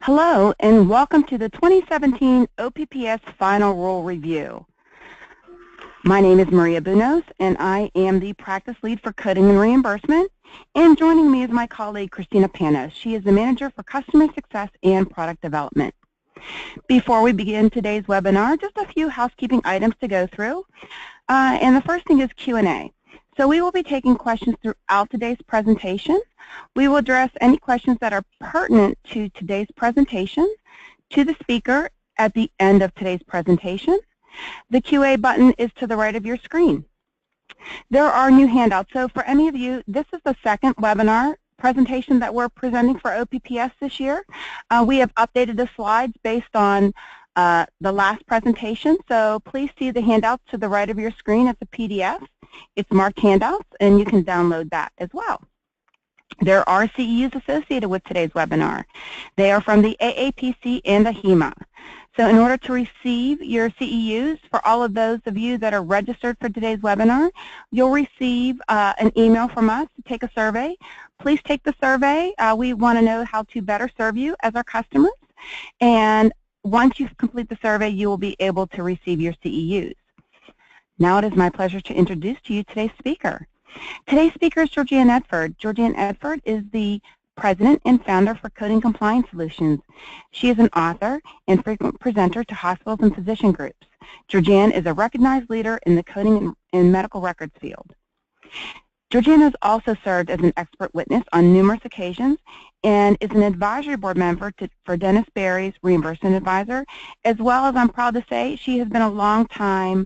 Hello and welcome to the 2017 OPPS Final Rule Review. My name is Maria Bunos and I am the Practice Lead for Coding and Reimbursement, and joining me is my colleague Christina Panos. She is the Manager for Customer Success and Product Development. Before we begin today's webinar, just a few housekeeping items to go through, and the first thing is Q&A. So we will be taking questions throughout today's presentation. We will address any questions that are pertinent to today's presentation to the speaker at the end of today's presentation. The QA button is to the right of your screen. There are new handouts. So for any of you, this is the second webinar presentation that we're presenting for OPPS this year. We have updated the slides based on the last presentation. So please see the handouts to the right of your screen. It's a PDF. It's marked handouts, and you can download that as well. There are CEUs associated with today's webinar. They are from the AAPC and the HEMA. So in order to receive your CEUs, for all of those of you that are registered for today's webinar, you'll receive an email from us to take a survey. Please take the survey. We want to know how to better serve you as our customers. And once you complete the survey, you will be able to receive your CEUs. Now it is my pleasure to introduce to you today's speaker. Today's speaker is Georgianne Edford. Georgianne Edford is the President and Founder for Coding Compliance Solutions. She is an author and frequent presenter to hospitals and physician groups. Georgianne is a recognized leader in the coding and medical records field. Georgianne has also served as an expert witness on numerous occasions and is an advisory board member for Dennis Berry's Reimbursement Advisor, as well as, I'm proud to say, she has been a long time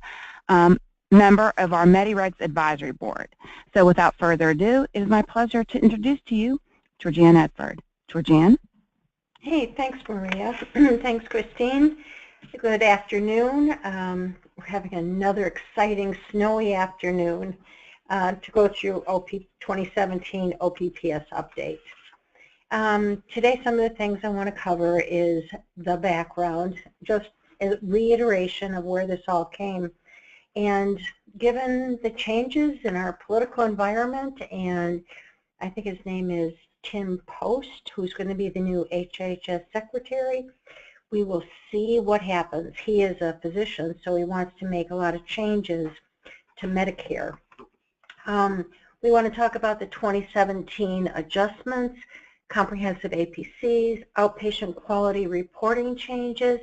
member of our MediRegs Advisory Board. So without further ado, it is my pleasure to introduce to you Georgianne Edford. Georgianne? Hey, thanks, Maria. Thanks, Christine. Good afternoon. We're having another exciting snowy afternoon to go through 2017 OPPS update. Today, some of the things I want to cover is the background, just a reiteration of where this all came. And given the changes in our political environment, and I think his name is Tim Post, who's going to be the new HHS Secretary, we will see what happens. He is a physician, so he wants to make a lot of changes to Medicare. We want to talk about the 2017 adjustments, comprehensive APCs, outpatient quality reporting changes,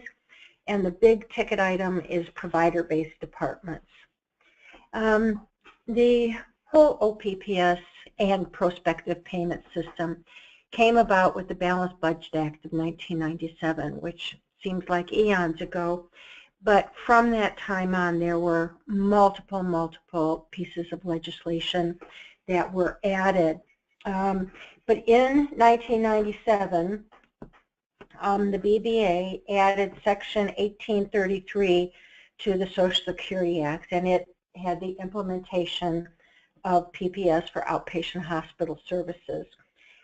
and the big ticket item is provider-based departments. The whole OPPS and prospective payment system came about with the Balanced Budget Act of 1997, which seems like eons ago. But from that time on, there were multiple pieces of legislation that were added. But in 1997, the BBA added Section 1833 to the Social Security Act, and it had the implementation of PPS for outpatient hospital services.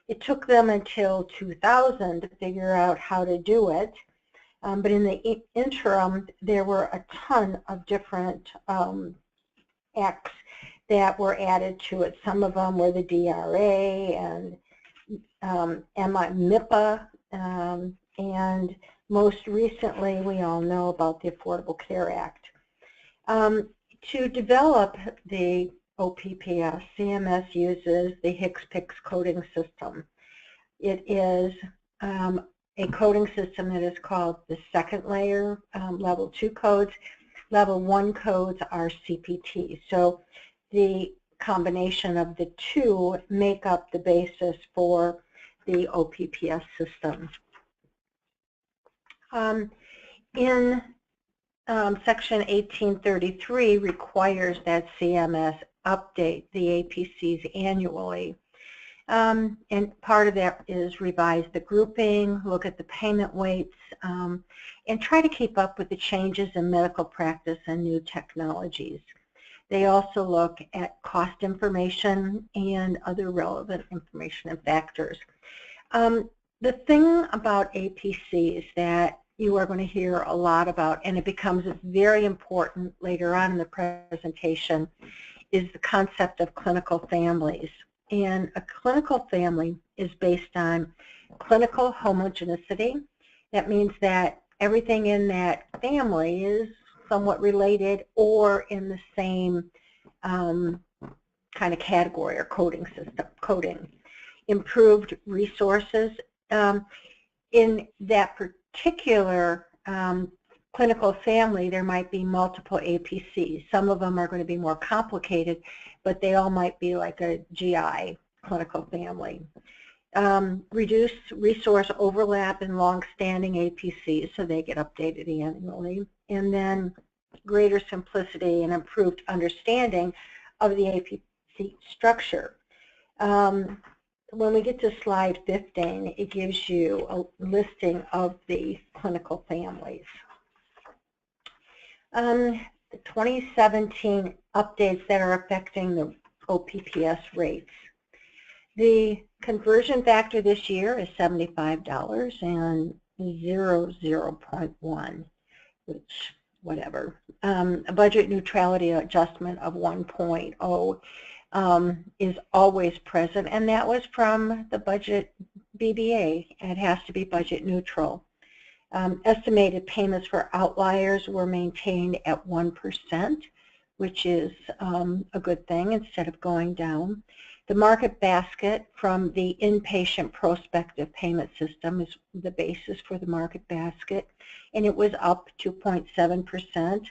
It took them until 2000 to figure out how to do it, but in the interim, there were a ton of different acts that were added to it. Some of them were the DRA and MIPA, and most recently, we all know about the Affordable Care Act. To develop the OPPS, CMS uses the HCPCS coding system. It is a coding system that is called the second layer, level 2 codes. Level 1 codes are CPT. So the combination of the two make up the basis for the OPPS system. Section 1833 requires that CMS update the APCs annually. And part of that is revise the grouping, look at the payment weights, and try to keep up with the changes in medical practice and new technologies. They also look at cost information and other relevant information and factors. The thing about APCs that you are going to hear a lot about, and it becomes very important later on in the presentation, is the concept of clinical families. And a clinical family is based on clinical homogeneity That means that everything in that family is somewhat related or in the same kind of category or coding system, coding. Improved resources. In that particular clinical family, there might be multiple APCs. Some of them are going to be more complicated, but they all might be like a GI clinical family. Reduce resource overlap in long-standing APCs, so they get updated annually. And then greater simplicity and improved understanding of the APC structure. When we get to slide 15, it gives you a listing of the clinical families. The 2017 updates that are affecting the OPPS rates. The conversion factor this year is $75 and 0.1, which whatever. A budget neutrality adjustment of 1.0 is always present, and that was from the budget BBA. It has to be budget neutral. Estimated payments for outliers were maintained at 1%, which is a good thing instead of going down. The market basket from the inpatient prospective payment system is the basis for the market basket, and it was up 2.7%.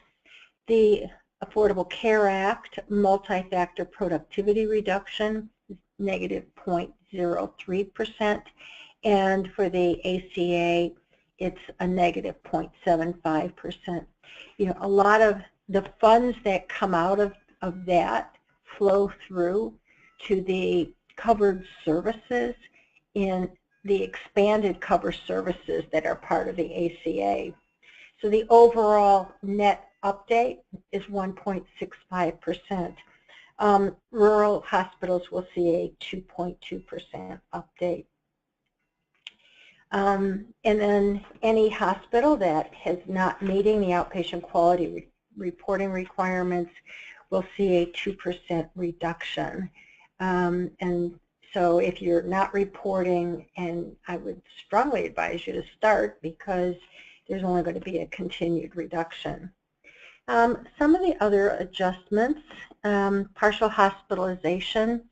The Affordable Care Act multi-factor productivity reduction is negative 0.03%, and for the ACA, it's a negative 0.75%. You know, a lot of the funds that come out of that flow through to the covered services in the expanded cover services that are part of the ACA. So the overall net update is 1.65%. Rural hospitals will see a 2.2% update. And then any hospital that has not meeting the outpatient quality reporting requirements will see a 2% reduction. And so if you're not reporting, and I would strongly advise you to start because there's only going to be a continued reduction. Some of the other adjustments, partial hospitalization,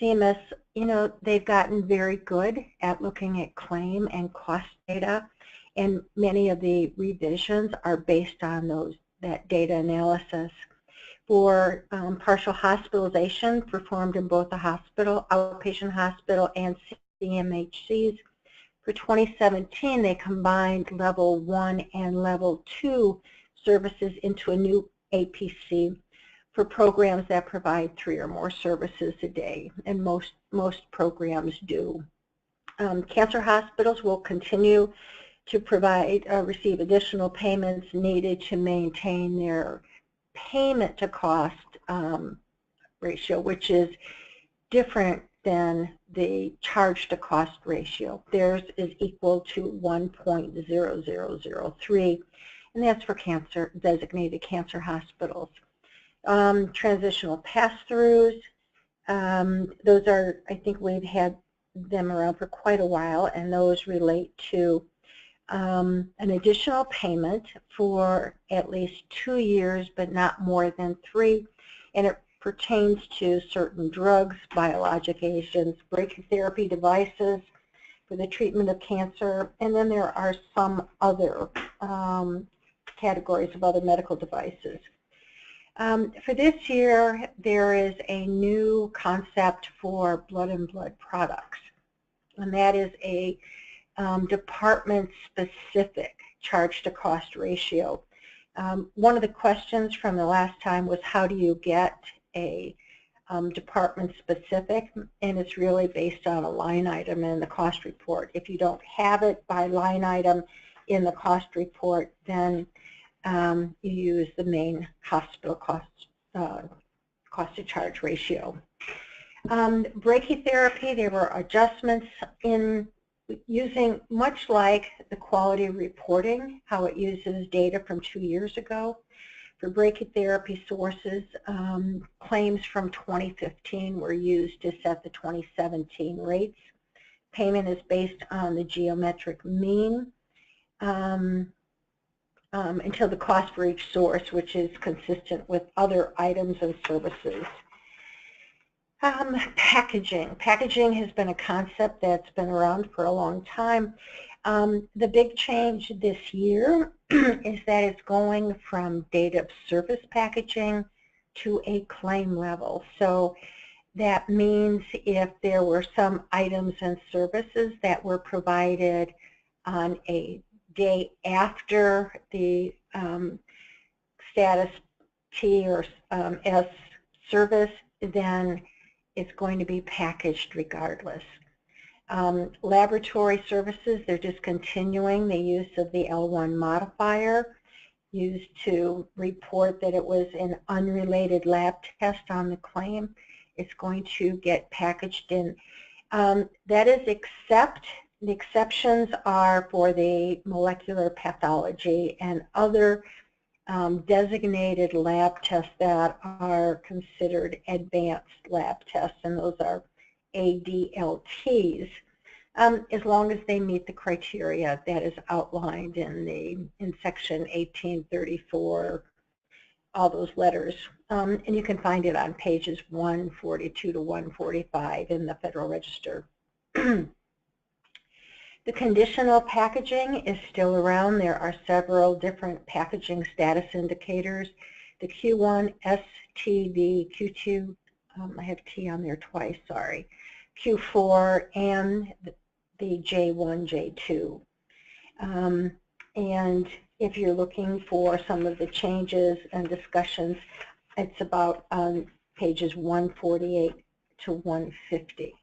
CMS, you know, they've gotten very good at looking at claim and cost data, and many of the revisions are based on that data analysis. For partial hospitalization performed in both the hospital, outpatient hospital, and CMHCs, for 2017, they combined level 1 and level 2 services into a new APC for programs that provide 3 or more services a day, and most programs do. Cancer hospitals will continue to receive additional payments needed to maintain their payment to cost ratio, which is different than the charge to cost ratio. Theirs is equal to 1.0003, and that's for designated cancer hospitals. Transitional pass-throughs, those are, I think we've had them around for quite a while, and those relate to an additional payment for at least 2 years, but not more than 3, and it pertains to certain drugs, biologic agents, brachytherapy devices for the treatment of cancer, and then there are some other categories of other medical devices. For this year, there is a new concept for blood and blood products, and that is a department-specific charge-to-cost ratio. One of the questions from the last time was, how do you get a department-specific? And it's really based on a line item in the cost report. If you don't have it by line item in the cost report, then you use the main hospital cost-to-charge ratio. Brachytherapy, there were adjustments in using, much like the quality reporting, how it uses data from 2 years ago. For brachytherapy sources, claims from 2015 were used to set the 2017 rates. Payment is based on the geometric mean. until the cost for each source, which is consistent with other items and services. Packaging. Packaging has been a concept that's been around for a long time. The big change this year is that it's going from date of service packaging to a claim level. So that means if there were some items and services that were provided on a day after the status T or S service, then it's going to be packaged regardless. Laboratory services, they're discontinuing the use of the L1 modifier used to report that it was an unrelated lab test on the claim. It's going to get packaged in. That is the exceptions are for the molecular pathology and other designated lab tests that are considered advanced lab tests, and those are ADLTs, as long as they meet the criteria that is outlined in Section 1834, all those letters. And you can find it on pages 142 to 145 in the Federal Register. The conditional packaging is still around. There are several different packaging status indicators. The Q1, STD, Q2, I have T on there twice, sorry, Q4, and the J1, J2. And if you're looking for some of the changes and discussions, it's about pages 148 to 150.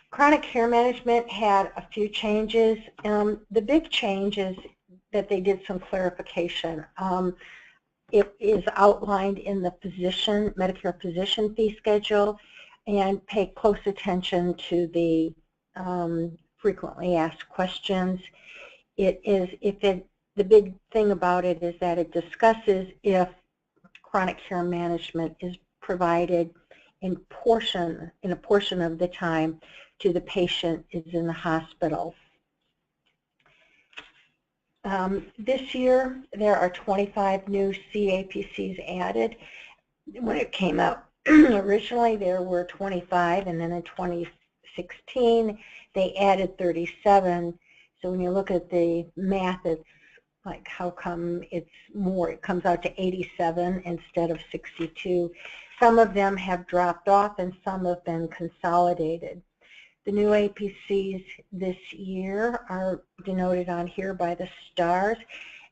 Chronic care management had a few changes. The big change is that they did some clarification. It is outlined in the Medicare physician fee schedule, and pay close attention to the frequently asked questions. The big thing about it is that it discusses if chronic care management is provided in a portion of the time to the patient is in the hospital. This year, there are 25 new CAPCs added. When it came out, originally there were 25, and then in 2016, they added 37. So when you look at the math, it's like, how come it's more? It comes out to 87 instead of 62. Some of them have dropped off, and some have been consolidated. The new APCs this year are denoted on here by the stars.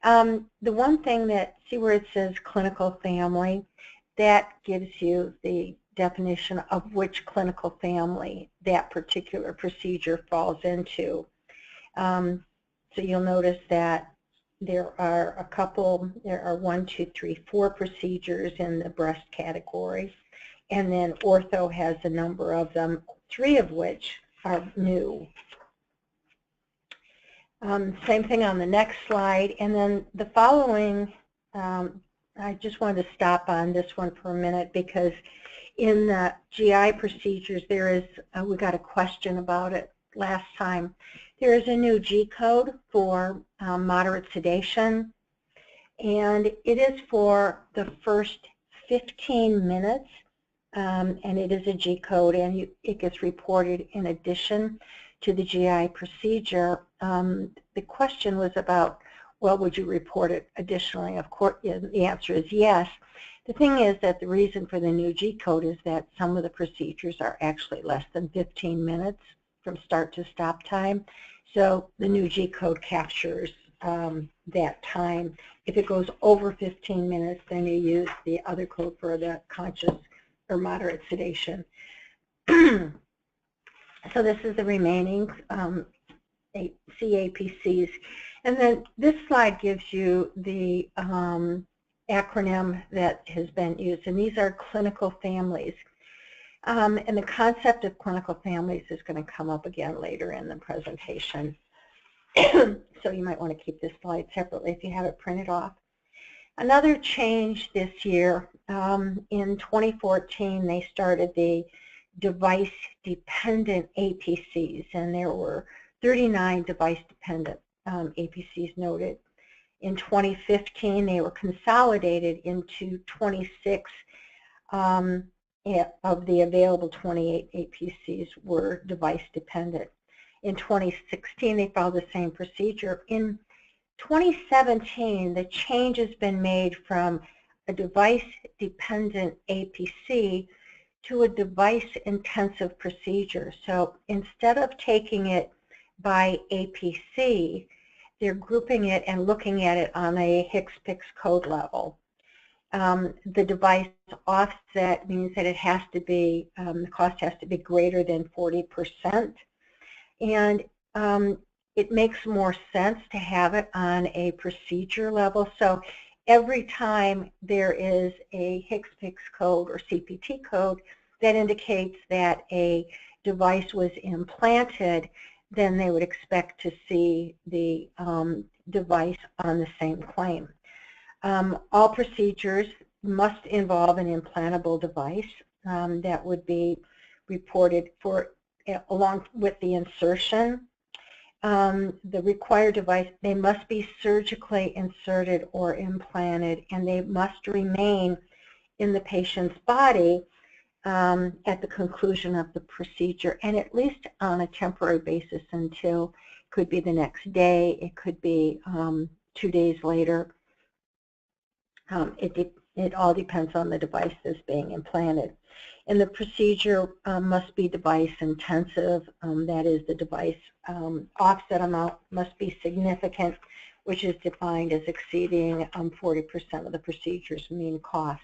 The one thing that, see where it says clinical family, that gives you the definition of which clinical family that particular procedure falls into. So you'll notice that there are 1, 2, 3, 4 procedures in the breast category, and then ortho has a number of them, 3 of which are new. Same thing on the next slide, and then the following, I just wanted to stop on this one for a minute because in the GI procedures there is, we got a question about it last time. There is a new G code for moderate sedation, and it is for the first 15 minutes. And it is a G code, and it gets reported in addition to the GI procedure. The question was about, well, would you report it additionally? Of course, the answer is yes. The thing is that the reason for the new G code is that some of the procedures are actually less than 15 minutes from start to stop time. So the new G code captures that time. If it goes over 15 minutes, then you use the other code for the conscious or moderate sedation. So this is the remaining CAPCs. And then this slide gives you the acronym that has been used, and these are clinical families. And the concept of clinical families is going to come up again later in the presentation. So you might want to keep this slide separately if you have it printed off. Another change this year, in 2014, they started the device-dependent APCs, and there were 39 device-dependent APCs noted. In 2015, they were consolidated into 26 of the available 28 APCs were device dependent. In 2016, they followed the same procedure. In 2017, the change has been made from a device-dependent APC to a device-intensive procedure. So instead of taking it by APC, they're grouping it and looking at it on a HCPCS code level. The device offset means that it has to be, the cost has to be greater than 40%. And it makes more sense to have it on a procedure level. So every time there is a HCPCS code or CPT code that indicates that a device was implanted, then they would expect to see the device on the same claim. All procedures must involve an implantable device that would be reported for along with the insertion. The required device, they must be surgically inserted or implanted, and they must remain in the patient's body at the conclusion of the procedure, and at least on a temporary basis until, could be the next day, it could be 2 days later. It all depends on the device that's being implanted. And the procedure must be device intensive, that is, the device offset amount must be significant, which is defined as exceeding 40% of the procedure's mean cost.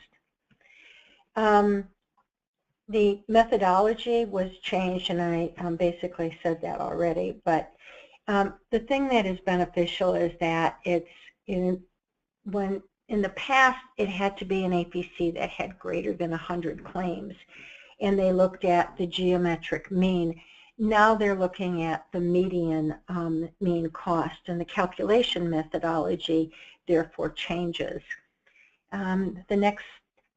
The methodology was changed, and I basically said that already, but the thing that is beneficial is that it's in the past, it had to be an APC that had greater than 100 claims, and they looked at the geometric mean. Now they're looking at the median mean cost, and the calculation methodology therefore changes. The next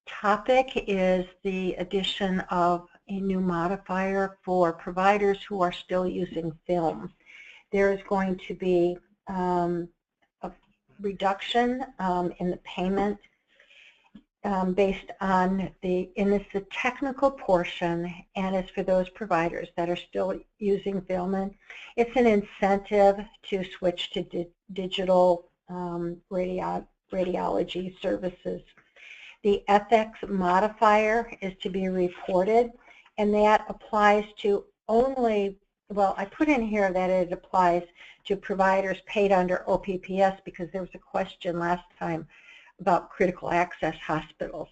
topic is the addition of a new modifier for providers who are still using film. There is going to be a reduction in the payment based on and it's the technical portion, and it's for those providers that are still using film. It's an incentive to switch to digital radiology services. The FX modifier is to be reported, and that applies to only, well, I put in here that it applies to providers paid under OPPS because there was a question last time about critical access hospitals.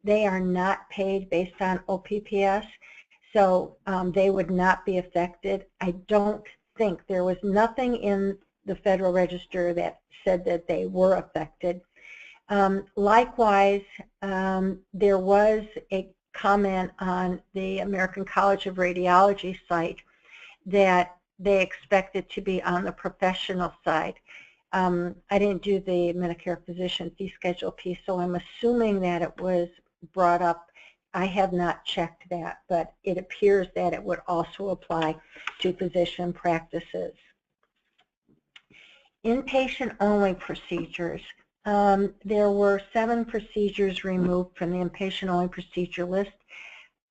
They are not paid based on OPPS, so they would not be affected. I don't think there was nothing in the Federal Register that said that they were affected. Likewise, there was a comment on the American College of Radiology site that they expect it to be on the professional side. I didn't do the Medicare physician fee schedule piece, so I'm assuming that it was brought up. I have not checked that, but it appears that it would also apply to physician practices. Inpatient-only procedures. There were 7 procedures removed from the inpatient-only procedure list.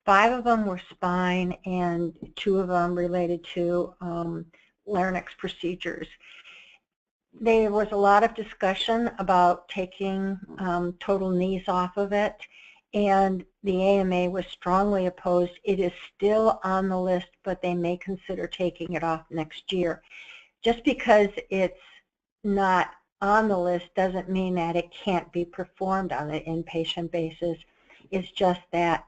5 of them were spine, and 2 of them related to larynx procedures. There was a lot of discussion about taking total knees off of it, and the AMA was strongly opposed. It is still on the list, but they may consider taking it off next year. Just because it's not on the list doesn't mean that it can't be performed on an inpatient basis. It's just that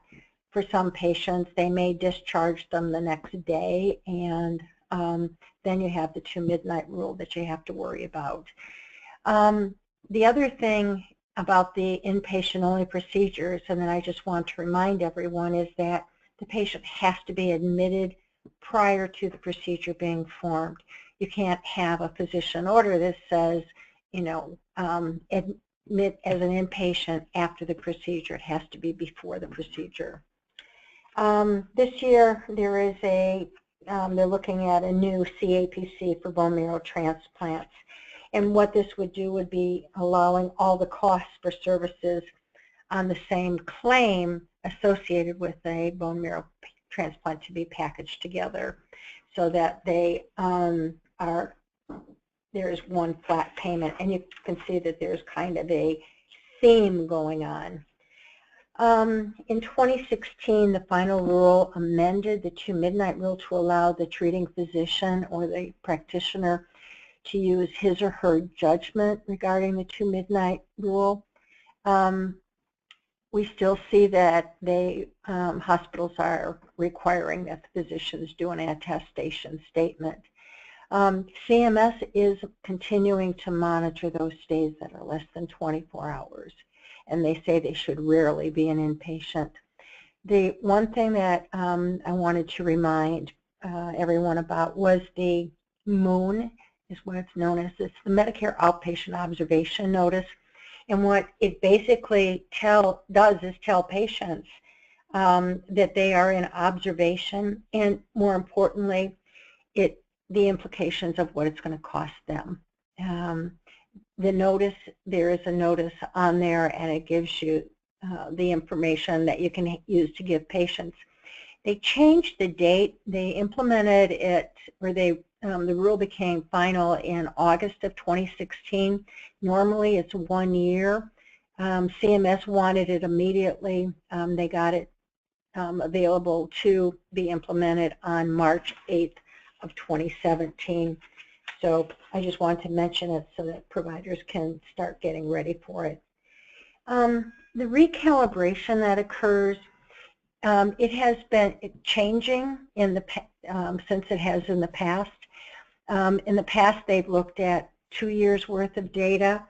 for some patients, they may discharge them the next day, and then you have the 2 midnight rule that you have to worry about. The other thing about the inpatient-only procedures, and then I just want to remind everyone, is that the patient has to be admitted prior to the procedure being performed. You can't have a physician order that says, you know, admit as an inpatient after the procedure. It has to be before the procedure. This year there is a they're looking at a new CAPC for bone marrow transplants. And what this would do would be allowing all the costs for services on the same claim associated with a bone marrow transplant to be packaged together, so that they there is one flat payment. And you can see that there's kind of a theme going on. In 2016, the final rule amended the Two-Midnight Rule to allow the treating physician or the practitioner to use his or her judgment regarding the Two-Midnight Rule. We still see that hospitals are requiring that the physicians do an attestation statement. CMS is continuing to monitor those stays that are less than 24 hours, and they say they should rarely be an inpatient. The one thing that I wanted to remind everyone about was the MOON, is what it's known as. It's the Medicare Outpatient Observation Notice. And what it basically does is tell patients that they are in observation, and more importantly, the implications of what it's going to cost them. The notice, there is a notice on there, and it gives you the information that you can use to give patients. They changed the date. They implemented it, or the rule became final in August of 2016. Normally it's 1 year. CMS wanted it immediately. They got it available to be implemented on March 8th of 2017. So I just wanted to mention it so that providers can start getting ready for it. The recalibration that occurs, it has been changing in the since it has in the past. In the past, they've looked at 2 years worth of data.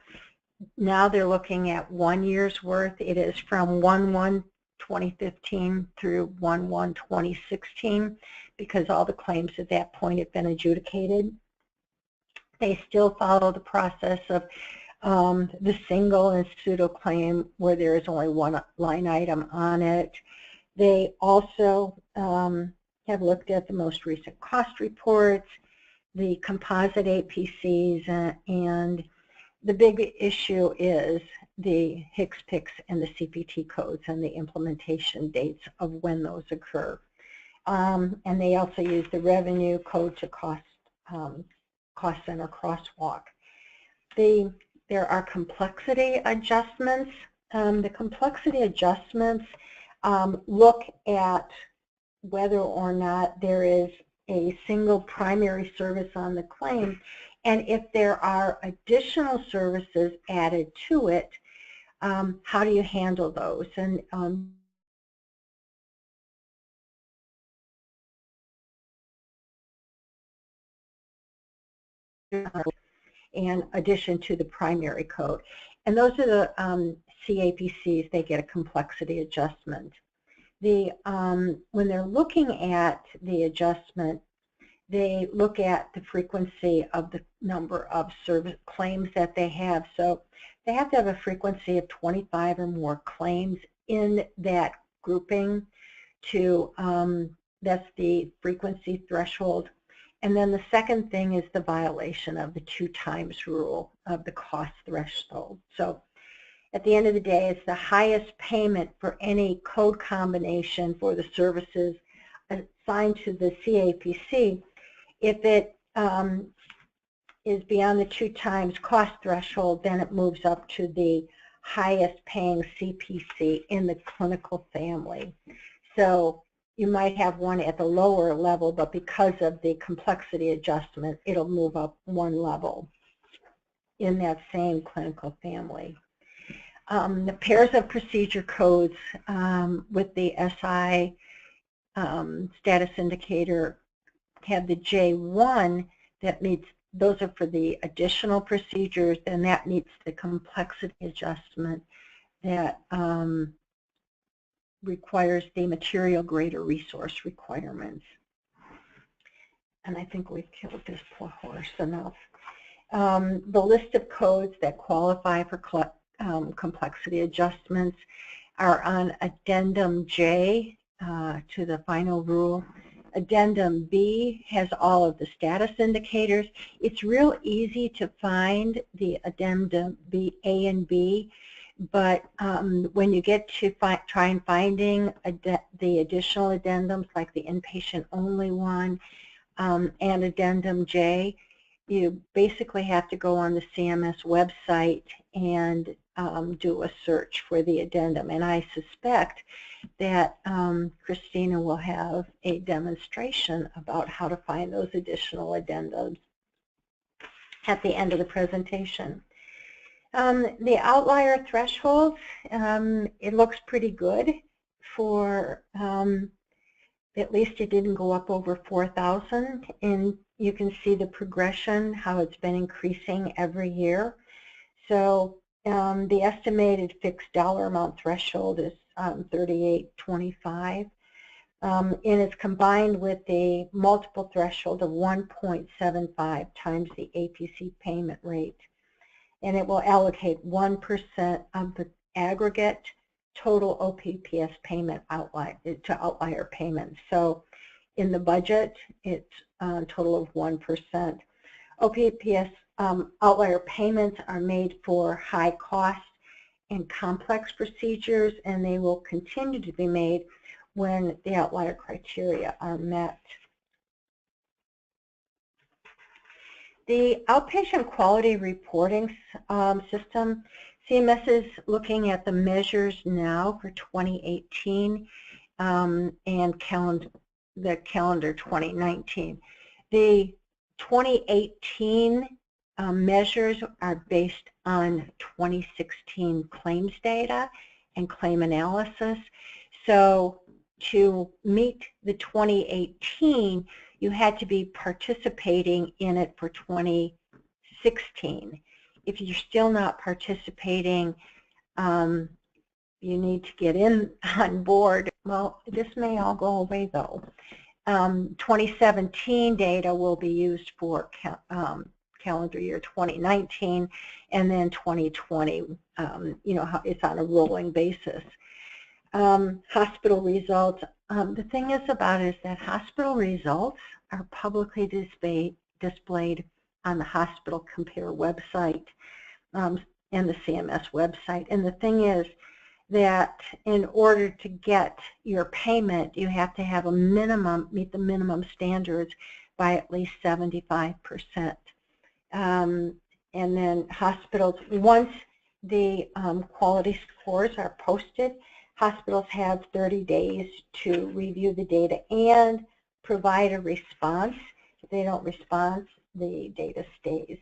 Now they're looking at 1 year's worth. It is from 1/1/2015 through 1/1/2016, because all the claims at that point have been adjudicated. They still follow the process of the single and pseudo claim, where there is only one line item on it. They also have looked at the most recent cost reports, the composite APCs, and the big issue is the HCPCS and the CPT codes and the implementation dates of when those occur. And they also use the revenue code to cost center crosswalk. There are complexity adjustments. The complexity adjustments look at whether or not there is a single primary service on the claim, and if there are additional services added to it, how do you handle those? And in addition to the primary code. And those are the CAPCs, they get a complexity adjustment. When they're looking at the adjustment, they look at the frequency of the number of service claims that they have. So they have to have a frequency of 25 or more claims in that grouping to, that's the frequency threshold. And then the second thing is the violation of the 2 times rule of the cost threshold. So at the end of the day, it's the highest payment for any code combination for the services assigned to the CAPC. If it is beyond the 2 times cost threshold, then it moves up to the highest paying CPC in the clinical family. So you might have one at the lower level, but because of the complexity adjustment, it'll move up 1 level in that same clinical family. The pairs of procedure codes with the SI status indicator have the J1 that meets, those are for the additional procedures, and that meets the complexity adjustment that requires the material grade or resource requirements. And I think we've killed this poor horse enough. The list of codes that qualify for complexity adjustments are on Addendum J to the final rule. Addendum B has all of the status indicators. It's real easy to find the Addendum B, A and B, but when you get to try and finding the additional addendums, like the inpatient only one and Addendum J, you basically have to go on the CMS website and do a search for the addendum. And I suspect that Christina will have a demonstration about how to find those additional addendums at the end of the presentation. The outlier threshold, it looks pretty good for, at least it didn't go up over 4,000, and you can see the progression, how it's been increasing every year. So the estimated fixed dollar amount threshold is $38.25, and it's combined with the multiple threshold of 1.75 times the APC payment rate. And it will allocate 1% of the aggregate total OPPS payment to outlier payments. So in the budget, it's a total of 1%. OPPS outlier payments are made for high cost and complex procedures, and they will continue to be made when the outlier criteria are met. The outpatient quality reporting system, CMS is looking at the measures now for 2018 and the calendar 2019. The 2018 measures are based on 2016 claims data and claim analysis. So to meet the 2018, you had to be participating in it for 2016. If you're still not participating, you need to get in on board. Well, this may all go away though. 2017 data will be used for calendar year 2019, and then 2020, you know, it's on a rolling basis. Hospital results. The thing is about it is that hospital results are publicly displayed on the Hospital Compare website and the CMS website. And the thing is that in order to get your payment, you have to have a minimum, meet the minimum standards by at least 75%. And then hospitals, once the quality scores are posted, hospitals have 30 days to review the data and provide a response. If they don't respond, the data stays.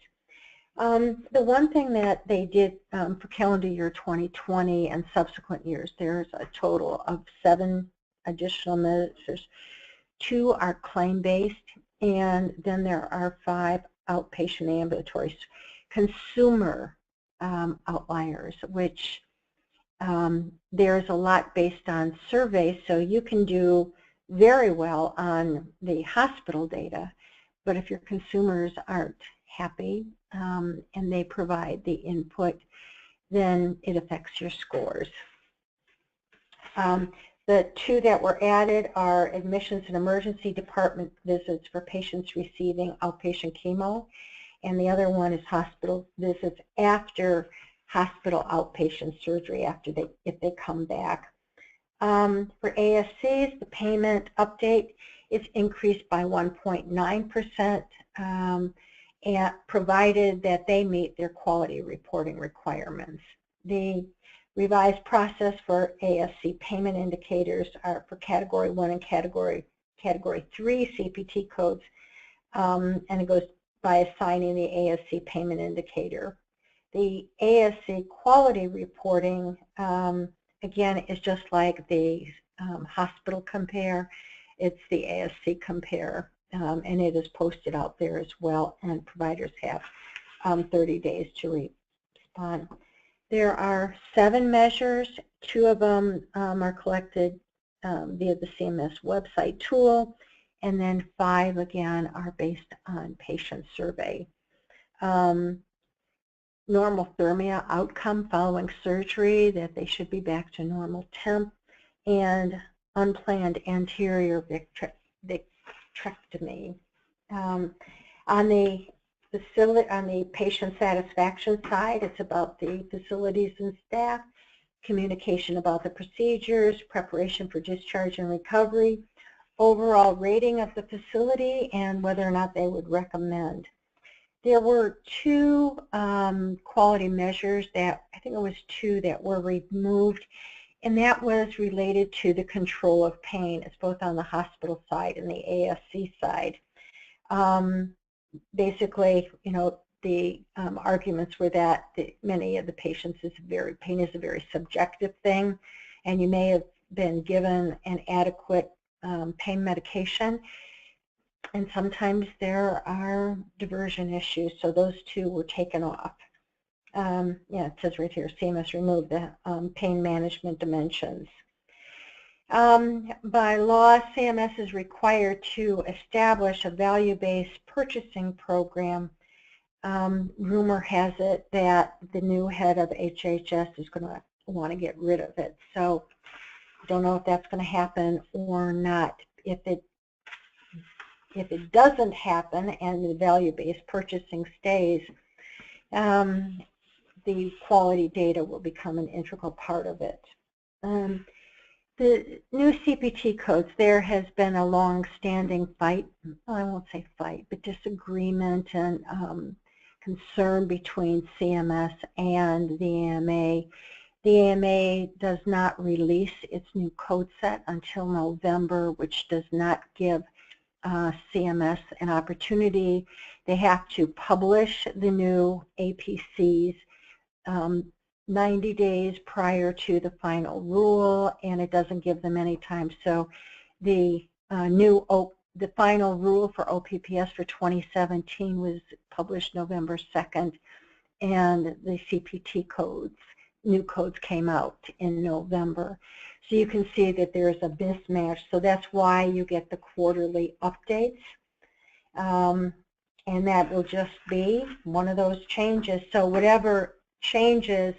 The one thing that they did for calendar year 2020 and subsequent years, there's a total of 7 additional measures. 2 are claim-based, and then there are 5 outpatient ambulatory consumer outliers, which there's a lot based on surveys, so you can do very well on the hospital data, but if your consumers aren't happy and they provide the input, then it affects your scores. The 2 that were added are admissions and emergency department visits for patients receiving outpatient chemo, and the other one is hospital visits after hospital outpatient surgery if they come back. For ASCs, the payment update is increased by 1.9%, and provided that they meet their quality reporting requirements. The revised process for ASC payment indicators are for Category 1 and Category 3 CPT codes, and it goes by assigning the ASC payment indicator. The ASC quality reporting, again, is just like the hospital compare. It's the ASC compare, and it is posted out there as well, and providers have 30 days to respond. There are 7 measures. 2 of them are collected via the CMS website tool, and then 5 again are based on patient survey. Normothermia outcome following surgery, that they should be back to normal temp, and unplanned anterior vitrectomy. On the patient satisfaction side, it's about the facilities and staff, communication about the procedures, preparation for discharge and recovery, overall rating of the facility, and whether or not they would recommend. There were two quality measures that, I think it was two that were removed, and that was related to the control of pain. It's both on the hospital side and the ASC side. Basically, you know, the arguments were that many of the patients pain is a very subjective thing, and you may have been given an adequate pain medication, and sometimes there are diversion issues, so those two were taken off. Yeah, it says right here, CMS removed the pain management dimensions. By law, CMS is required to establish a value-based purchasing program. Rumor has it that the new head of HHS is going to want to get rid of it. So I don't know if that's going to happen or not. If it doesn't happen and the value-based purchasing stays, the quality data will become an integral part of it. The new CPT codes, there has been a long-standing fight, well, I won't say fight, but disagreement and concern between CMS and the AMA. The AMA does not release its new code set until November, which does not give CMS an opportunity. They have to publish the new APCs 90 days prior to the final rule, and it doesn't give them any time. So the final rule for OPPS for 2017 was published November 2nd, and the CPT codes, new codes came out in November. So you can see that there's a mismatch. So that's why you get the quarterly updates. And that will just be one of those changes. So whatever changes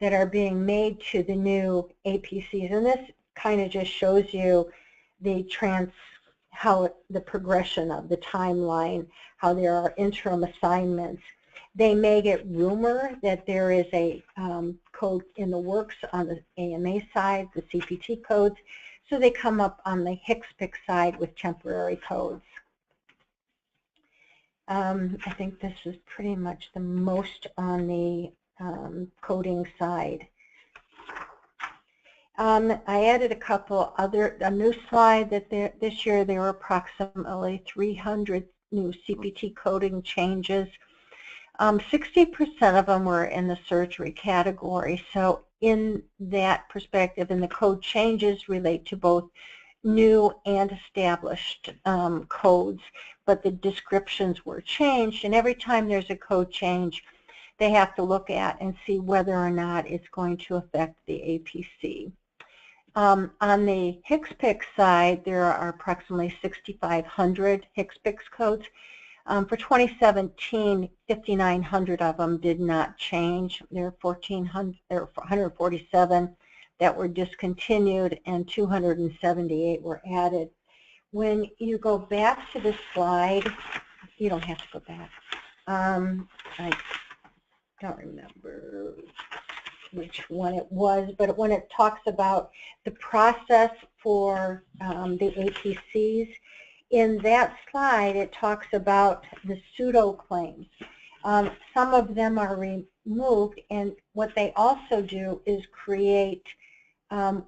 that are being made to the new APCs, and this kind of just shows you the the progression of the timeline, how there are interim assignments. They may get rumor that there is a code in the works on the AMA side, the CPT codes, so they come up on the HCPCS side with temporary codes. I think this is pretty much the most on the coding side. I added a new slide that this year there were approximately 300 new CPT coding changes. 60% of them were in the surgery category. So in that perspective, and the code changes relate to both new and established codes, but the descriptions were changed, and every time there's a code change, they have to look at and see whether or not it's going to affect the APC. On the HCPCS side, there are approximately 6,500 HCPCS codes. For 2017, 5,900 of them did not change. There are 147 that were discontinued, and 278 were added. When you go back to the slide, you don't have to go back. I don't remember which one it was, but when it talks about the process for the APCs, in that slide it talks about the pseudo claims. Some of them are removed, and what they also do is create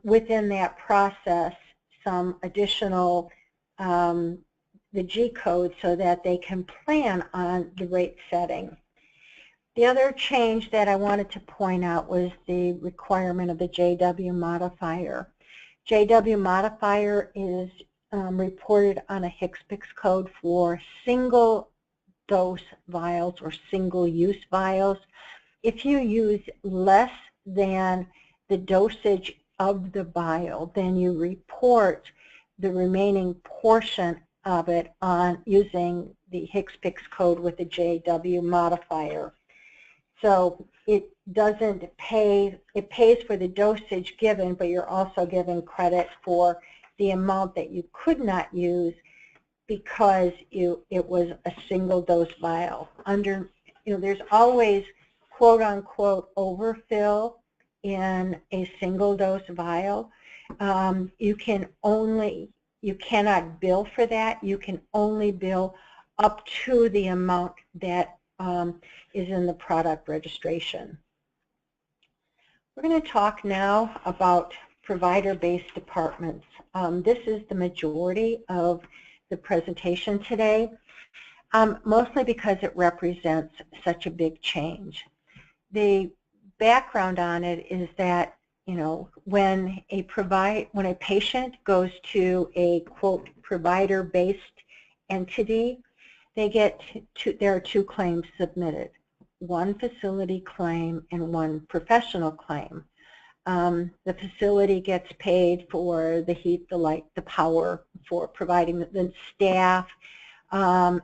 within that process some additional the G code so that they can plan on the rate setting. The other change that I wanted to point out was the requirement of the JW modifier. JW modifier is reported on a HCPCS code for single dose vials or single use vials. If you use less than the dosage of the vial, then you report the remaining portion of it on using the HCPCS code with the JW modifier. So it doesn't pay, it pays for the dosage given, but you're also given credit for the amount that you could not use because it was a single dose vial. There's always quote unquote overfill in a single dose vial. You cannot bill for that. You can only bill up to the amount that is in the product registration. We're going to talk now about provider-based departments. This is the majority of the presentation today, mostly because it represents such a big change. The background on it is that, when a patient goes to a quote provider-based entity, there are two claims submitted, one facility claim and one professional claim. The facility gets paid for the heat, the light, the power, for providing the staff,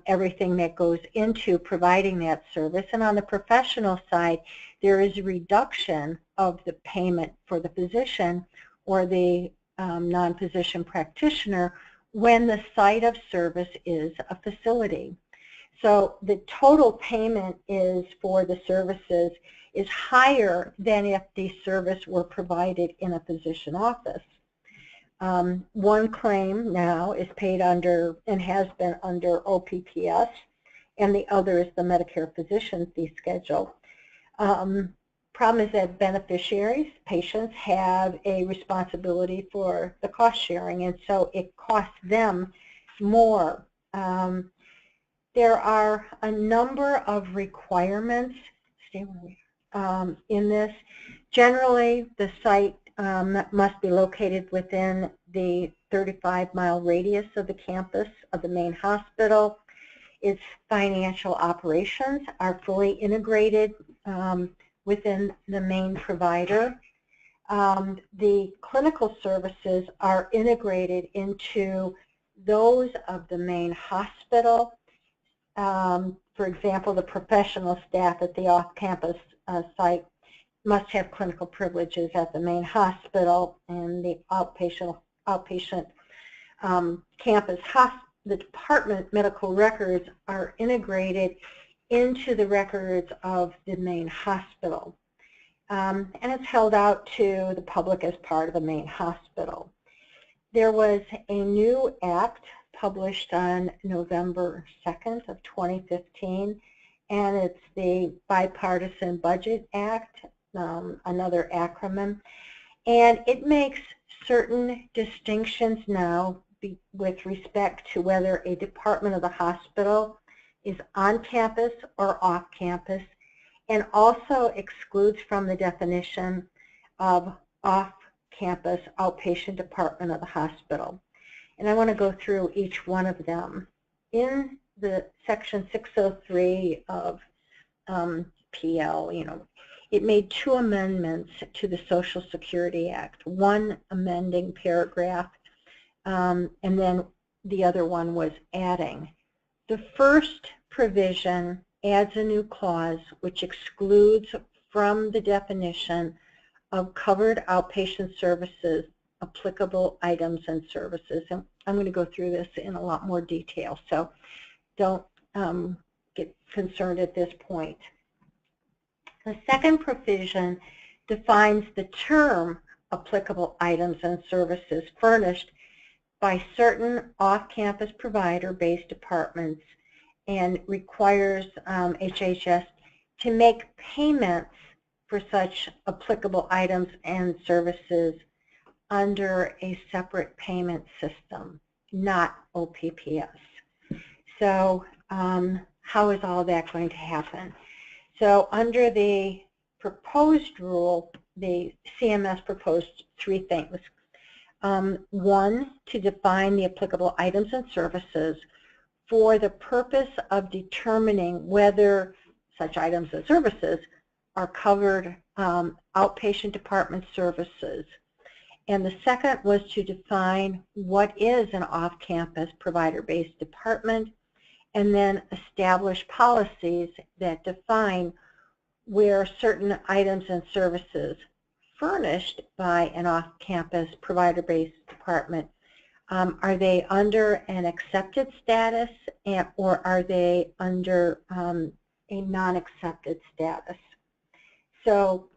everything that goes into providing that service. And on the professional side, there is a reduction of the payment for the physician or the non-physician practitioner when the site of service is a facility. So the total payment is for the services is higher than if the service were provided in a physician office. One claim now is paid under and has been under OPPS, and the other is the Medicare physician fee schedule. Problem is that beneficiaries, patients, have a responsibility for the cost sharing, and so it costs them more. There are a number of requirements in this. Generally, the site must be located within the 35-mile radius of the campus of the main hospital. Its financial operations are fully integrated within the main provider. The clinical services are integrated into those of the main hospital. For example, the professional staff at the off-campus site must have clinical privileges at the main hospital, and the outpatient campus the department medical records are integrated into the records of the main hospital. And it's held out to the public as part of the main hospital. There was a new act published on November 2nd of 2015, and it's the Bipartisan Budget Act, another acronym, and it makes certain distinctions now with respect to whether a department of the hospital is on campus or off campus, and also excludes from the definition of off-campus outpatient department of the hospital. And I want to go through each one of them. In the section 603 of PL, it made two amendments to the Social Security Act, one amending paragraph, and then the other one was adding. The first provision adds a new clause which excludes from the definition of covered outpatient services applicable items and services. And I'm going to go through this in a lot more detail, so don't get concerned at this point. The second provision defines the term applicable items and services furnished by certain off-campus provider-based departments and requires HHS to make payments for such applicable items and services under a separate payment system, not OPPS. So how is all that going to happen? So under the proposed rule, the CMS proposed three things. One, to define the applicable items and services for the purpose of determining whether such items and services are covered outpatient department services. And the second was to define what is an off-campus provider-based department, and then establish policies that define where certain items and services furnished by an off-campus provider-based department Are they under an accepted status, or are they under a non-accepted status? So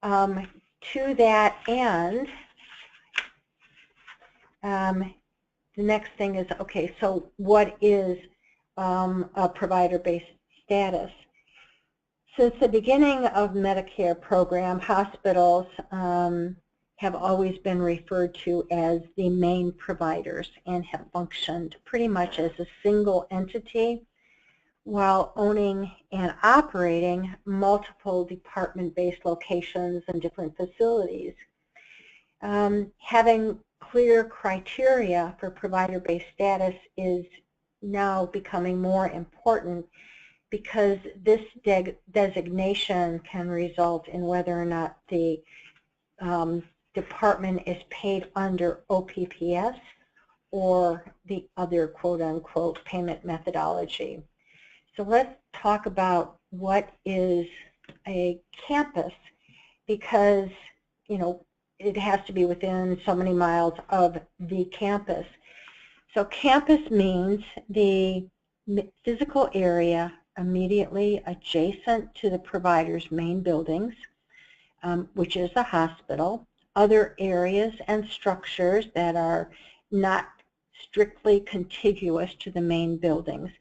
to that end, the next thing is, okay, so what is a provider-based status? Since the beginning of Medicare program, hospitals have always been referred to as the main providers and have functioned pretty much as a single entity while owning and operating multiple department-based locations and different facilities. Having clear criteria for provider-based status is now becoming more important because this designation can result in whether or not the department is paid under OPPS or the other quote-unquote payment methodology. So let's talk about what is a campus, because it has to be within so many miles of the campus. So campus means the physical area immediately adjacent to the provider's main buildings, which is the hospital, other areas and structures that are not strictly contiguous to the main buildings,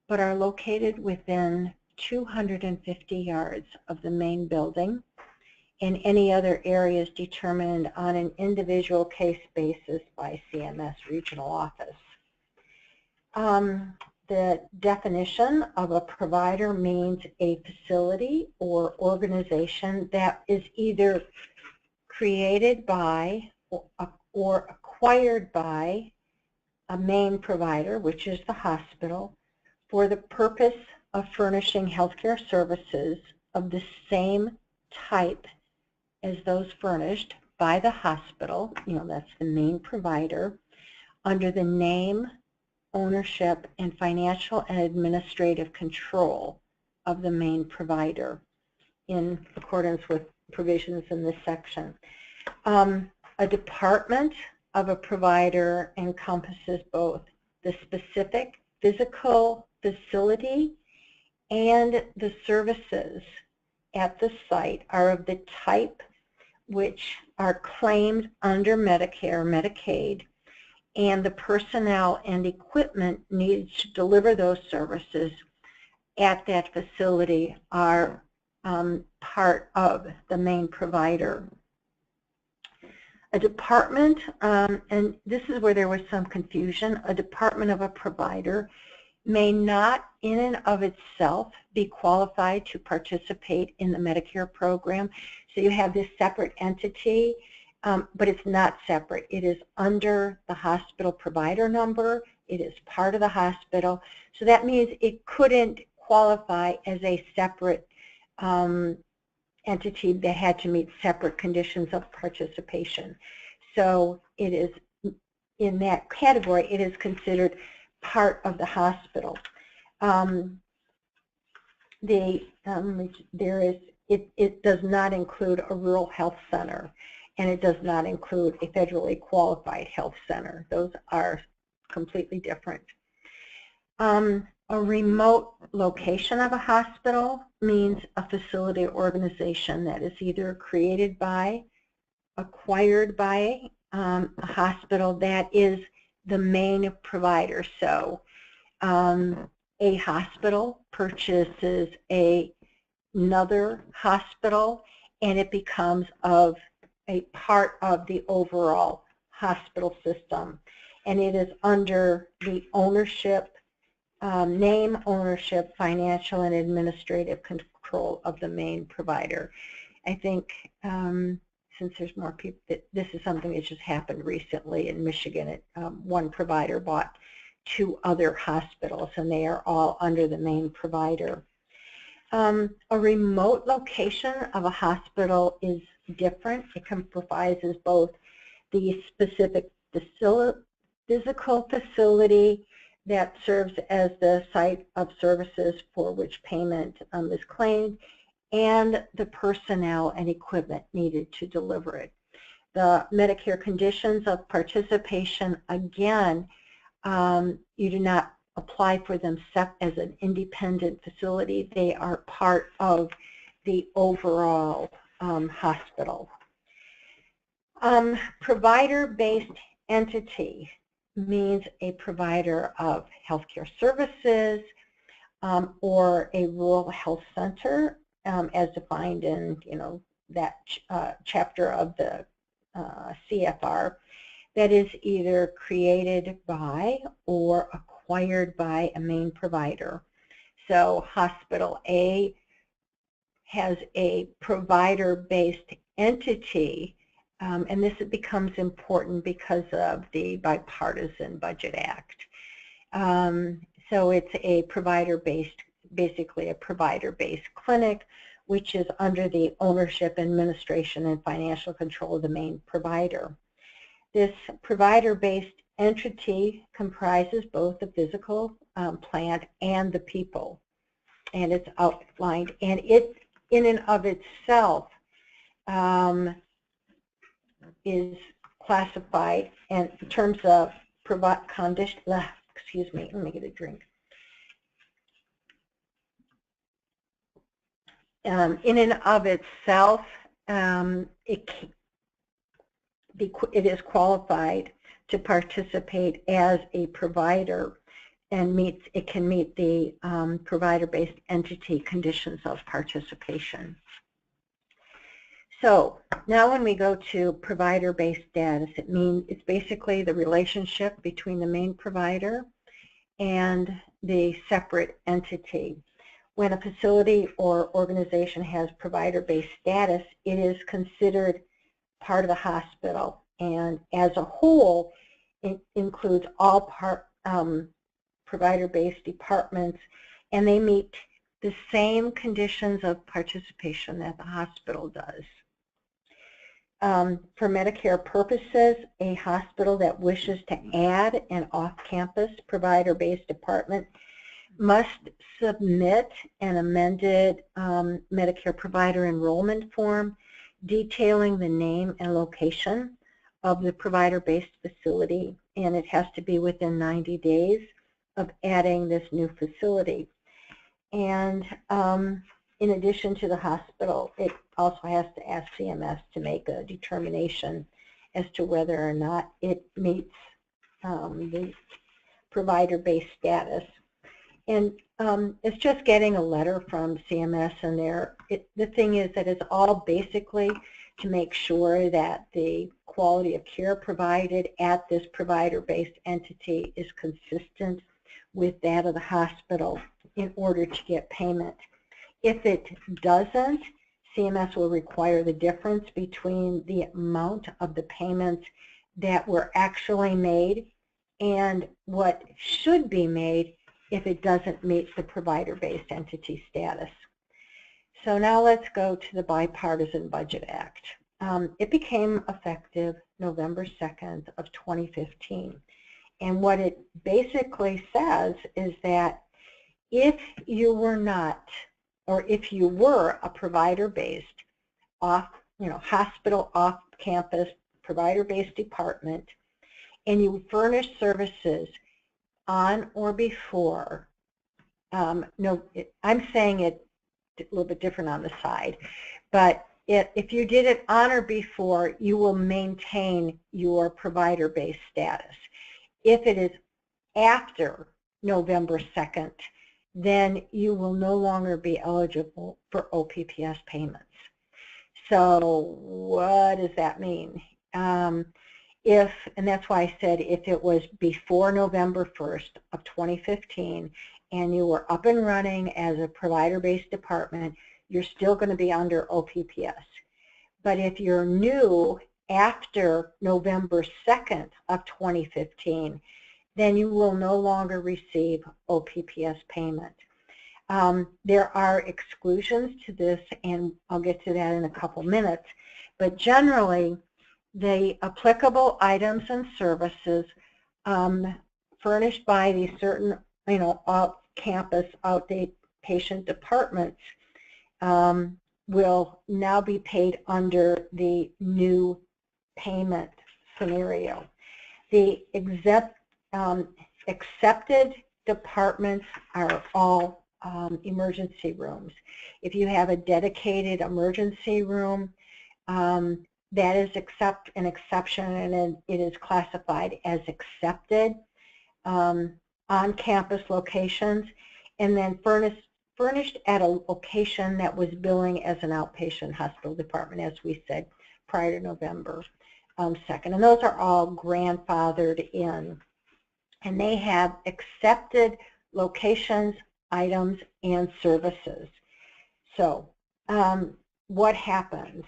but are located within 250 yards of the main building, and any other areas determined on an individual case basis by CMS regional office. The definition of a provider means a facility or organization that is either created by or acquired by a main provider, which is the hospital, for the purpose of furnishing healthcare services of the same type as those furnished by the hospital, that's the main provider, under the name, ownership, and financial and administrative control of the main provider in accordance with provisions in this section. A department of a provider encompasses both the specific physical facility and the services at the site are of the type which are claimed under Medicare, Medicaid, and the personnel and equipment needed to deliver those services at that facility are part of the main provider. A department, and this is where there was some confusion, a department of a provider may not in and of itself be qualified to participate in the Medicare program. So you have this separate entity, but it's not separate. It is under the hospital provider number. It is part of the hospital. So that means it couldn't qualify as a separate entity that had to meet separate conditions of participation. So it is, in that category, it is considered part of the hospital. It does not include a rural health center, and it does not include a federally qualified health center. Those are completely different. A remote location of a hospital means a facility or organization that is either created by, acquired by a hospital that is the main provider. So a hospital purchases another hospital, and it becomes a part of the overall hospital system. And it is under the ownership, name, ownership, financial, and administrative control of the main provider. I think since there's more people, this is something that just happened recently in Michigan. One provider bought 2 other hospitals, and they are all under the main provider. A remote location of a hospital is different. It comprises both the specific physical facility that serves as the site of services for which payment is claimed, and the personnel and equipment needed to deliver it. The Medicare conditions of participation, again, you do not apply for them as an independent facility. They are part of the overall hospital. Provider-based entity means a provider of healthcare services or a rural health center as defined in, that chapter of the CFR, that is either created by or acquired by a main provider. So Hospital A has a provider-based entity, and this becomes important because of the Bipartisan Budget Act. So it's a provider-based, basically a provider-based clinic, which is under the ownership, administration, and financial control of the main provider. This provider-based entity comprises both the physical plant and the people, and it's outlined, and it in and of itself is classified in terms of condition. Excuse me, let me get a drink. In and of itself, it is qualified to participate as a provider, and it can meet the provider-based entity conditions of participation. So now when we go to provider-based status, it's basically the relationship between the main provider and the separate entity. When a facility or organization has provider-based status, it is considered part of the hospital, and as a whole, it includes all provider-based departments, and they meet the same conditions of participation that the hospital does. For Medicare purposes, a hospital that wishes to add an off-campus provider-based department must submit an amended Medicare provider enrollment form detailing the name and location of the provider-based facility, and it has to be within 90 days of adding this new facility. And in addition to the hospital, it also has to ask CMS to make a determination as to whether or not it meets the provider-based status. And it's just getting a letter from CMS, and the thing is that it's all basically to make sure that the quality of care provided at this provider-based entity is consistent with that of the hospital in order to get payment. If it doesn't, CMS will require the difference between the amount of the payments that were actually made and what should be made if it doesn't meet the provider-based entity status. So now let's go to the Bipartisan Budget Act. It became effective November 2nd of 2015. And what it basically says is that if you were not, or if you were a provider-based hospital off-campus provider-based department, and you furnish services on or before, I'm saying it a little bit different on the side, but if you did it on or before, you will maintain your provider-based status. If it is after November 2nd, then you will no longer be eligible for OPPS payments. So what does that mean? And that's why I said if it was before November 1st of 2015 and you were up and running as a provider-based department, you're still going to be under OPPS. But if you're new after November 2nd of 2015, then you will no longer receive OPPS payment. There are exclusions to this, and I'll get to that in a couple minutes, but generally the applicable items and services furnished by these certain, off-campus, outpatient departments will now be paid under the new payment scenario. The accepted departments are all emergency rooms. If you have a dedicated emergency room, that is an exception, and it is classified as accepted on-campus locations, and then furnished at a location that was billing as an outpatient hospital department, as we said, prior to November 2nd. And those are all grandfathered in. And they have accepted locations, items, and services. So what happens?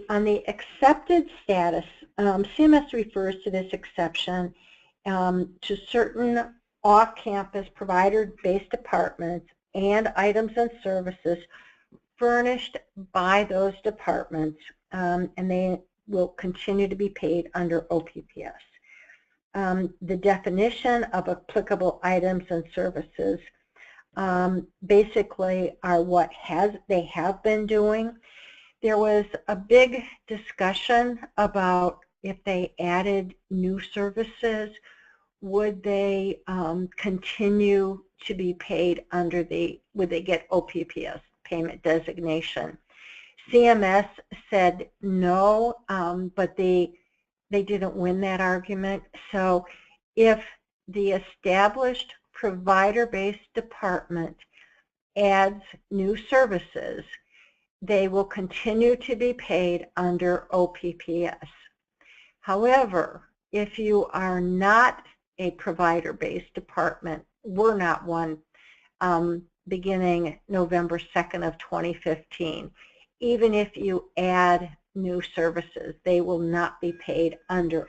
On the accepted status, CMS refers to this exception to certain off-campus provider-based departments and items and services furnished by those departments, and they will continue to be paid under OPPS. The definition of applicable items and services basically are what they have been doing. There was a big discussion about if they added new services, would they continue to be paid under would they get OPPS payment designation? CMS said no, but they didn't win that argument. So if the established provider-based department adds new services, they will continue to be paid under OPPS. However, if you are not a provider-based department, we're not one, beginning November 2nd of 2015, even if you add new services, they will not be paid under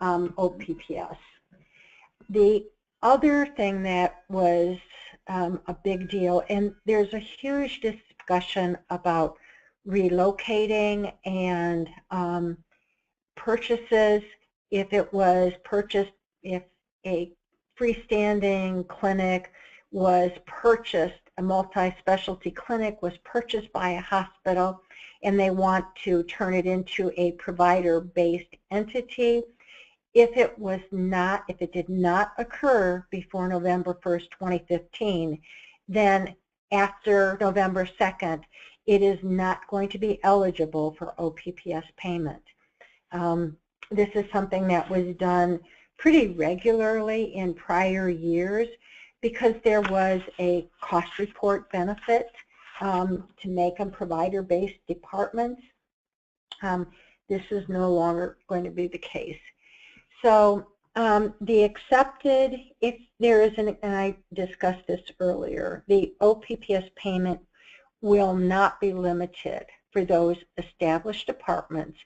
OPPS. The other thing that was a big deal, and there's a huge discussion about relocating and purchases. If it was purchased, if a freestanding clinic was purchased, a multi-specialty clinic was purchased by a hospital, and they want to turn it into a provider-based entity. If it did not occur before November 1st, 2015, then after November 2nd, it is not going to be eligible for OPPS payment. This is something that was done pretty regularly in prior years because there was a cost report benefit to make them provider-based departments. This is no longer going to be the case. So the accepted, if there is and I discussed this earlier, the OPPS payment will not be limited for those established departments,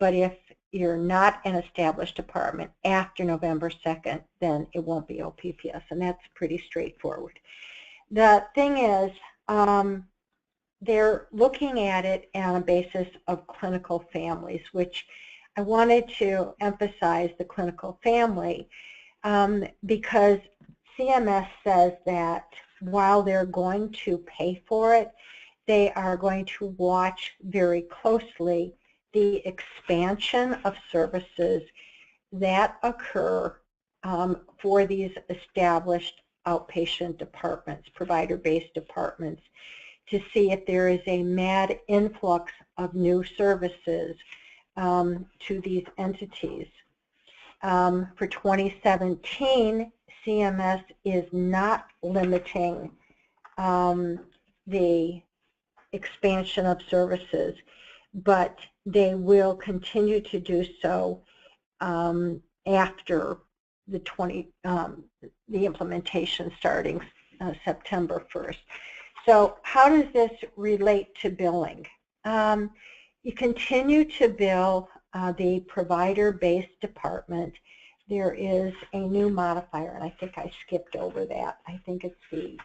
but if you're not an established department after November 2nd, then it won't be OPPS, and that's pretty straightforward. The thing is, they're looking at it on a basis of clinical families, which I wanted to emphasize the clinical family because CMS says that while they're going to pay for it, they are going to watch very closely the expansion of services that occur for these established outpatient departments, provider-based departments, to see if there is a mad influx of new services to these entities. For 2017, CMS is not limiting the expansion of services, but they will continue to do so after the implementation starting September 1st. So how does this relate to billing? You continue to bill the provider-based department. There is a new modifier, and I think I skipped over that. I think it's the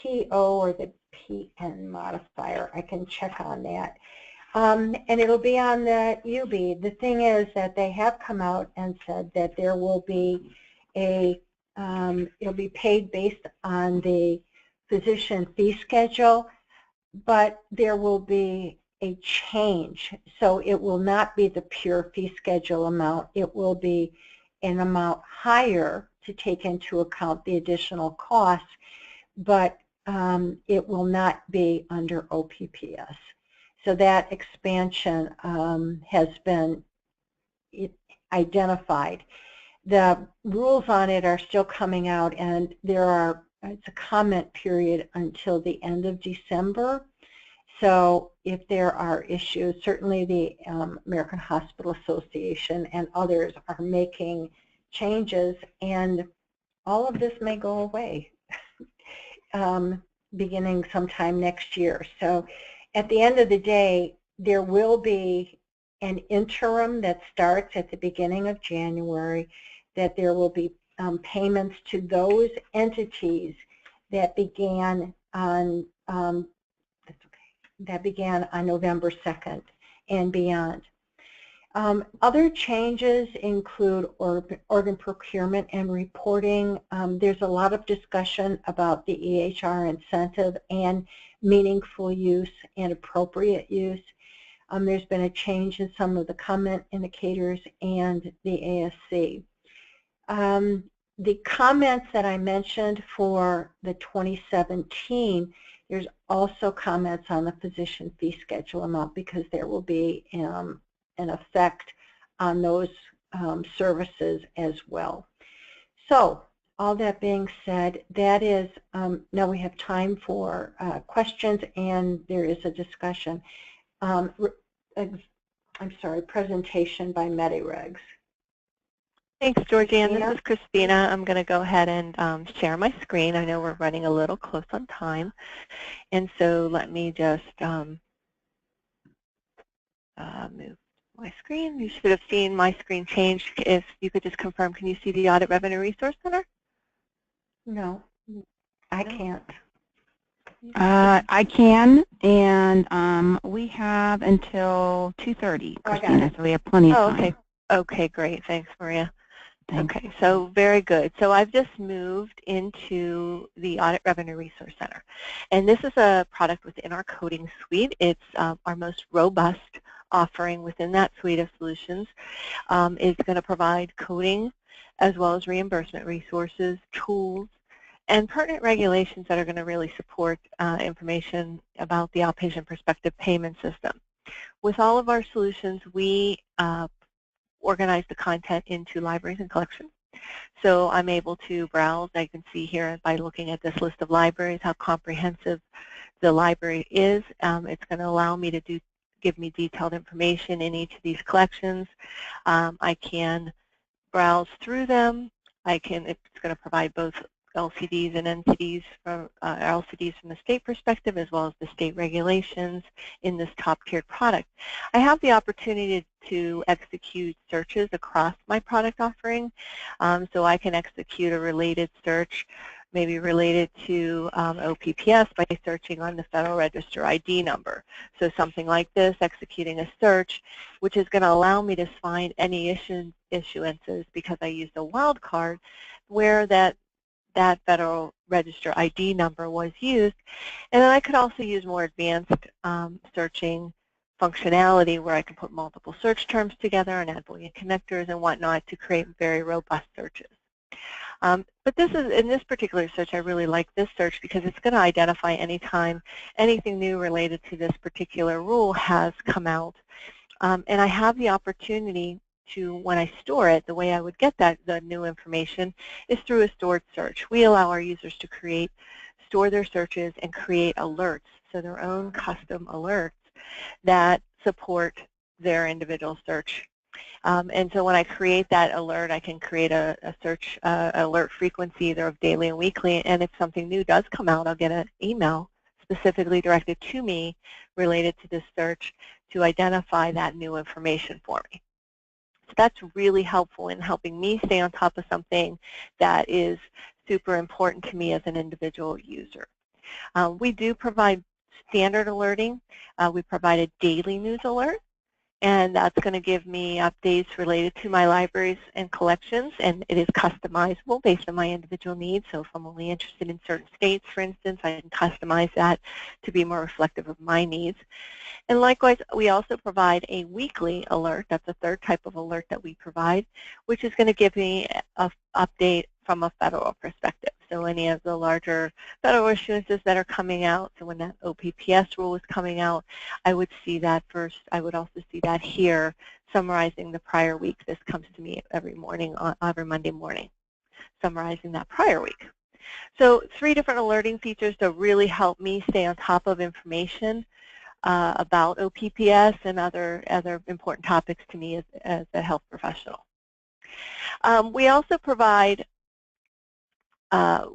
PO or the PN modifier. I can check on that. And it'll be on the UB. The thing is that they have come out and said that there will be it'll be paid based on the physician fee schedule, but there will be a change. So it will not be the pure fee schedule amount. It will be an amount higher to take into account the additional costs, but it will not be under OPPS. So that expansion has been identified. The rules on it are still coming out, and it's a comment period until the end of December. So if there are issues, certainly the American Hospital Association and others are making changes, and all of this may go away beginning sometime next year. So at the end of the day, there will be an interim that starts at the beginning of January, that there will be payments to those entities that began on November 2nd and beyond. Other changes include organ procurement and reporting. There's a lot of discussion about the EHR incentive and meaningful use and appropriate use. There's been a change in some of the comment indicators and the ASC. The comments that I mentioned for the 2017, there's also comments on the physician fee schedule amount, because there will be an effect on those services as well. So all that being said, that is, now we have time for questions, and there is a discussion. I'm sorry, presentation by MediRegs. Thanks, Georgianne. This is Christina. I'm going to go ahead and share my screen. I know we're running a little close on time, and so let me just move my screen. You should have seen my screen change. If you could just confirm, can you see the Audit Revenue Resource Center? No, I can't. I can, and we have until 2:30, Christina, so we have plenty of time. Okay. Okay, great. Thanks, Maria. Thanks. Okay, so very good. So I've just moved into the Audit Revenue Resource Center. And this is a product within our coding suite. It's our most robust offering within that suite of solutions. It's going to provide coding as well as reimbursement resources, tools, and pertinent regulations that are going to really support information about the outpatient prospective payment system. With all of our solutions, we organize the content into libraries and collections. So I'm able to browse. I can see here by looking at this list of libraries how comprehensive the library is. It's going to allow me to give me detailed information in each of these collections. I can browse through them. It's going to provide both LCDs and NCDs from LCDs from the state perspective, as well as the state regulations in this top-tiered product. I have the opportunity to execute searches across my product offering, so I can execute a related search, maybe related to OPPS, by searching on the Federal Register ID number. So something like this, executing a search, which is going to allow me to find any issuances, because I used a wildcard where that Federal Register ID number was used. And then I could also use more advanced searching functionality, where I can put multiple search terms together and add Boolean connectors and whatnot to create very robust searches. But in this particular search, I really like this search because it's going to identify anytime anything new related to this particular rule has come out. And I have the opportunity to, when I store it, the way I would get the new information is through a stored search. We allow our users to store their searches and create alerts, so their own custom alerts that support their individual search. And so when I create that alert, I can create a search alert frequency either of daily and weekly, and if something new does come out, I'll get an email specifically directed to me related to this search to identify that new information for me. So that's really helpful in helping me stay on top of something that is super important to me as an individual user. We do provide standard alerting. We provide a daily news alert, and that's going to give me updates related to my libraries and collections, and it is customizable based on my individual needs. So if I'm only interested in certain states, for instance, I can customize that to be more reflective of my needs. And likewise, we also provide a weekly alert. That's a third type of alert that we provide, which is going to give me an update from a federal perspective. So any of the larger federal issuances that are coming out, so when that OPPS rule is coming out, I would see that first. I would also see that here, summarizing the prior week. This comes to me every morning, every Monday morning, summarizing that prior week. So 3 different alerting features to really help me stay on top of information about OPPS and other important topics to me as a health professional. We also provide an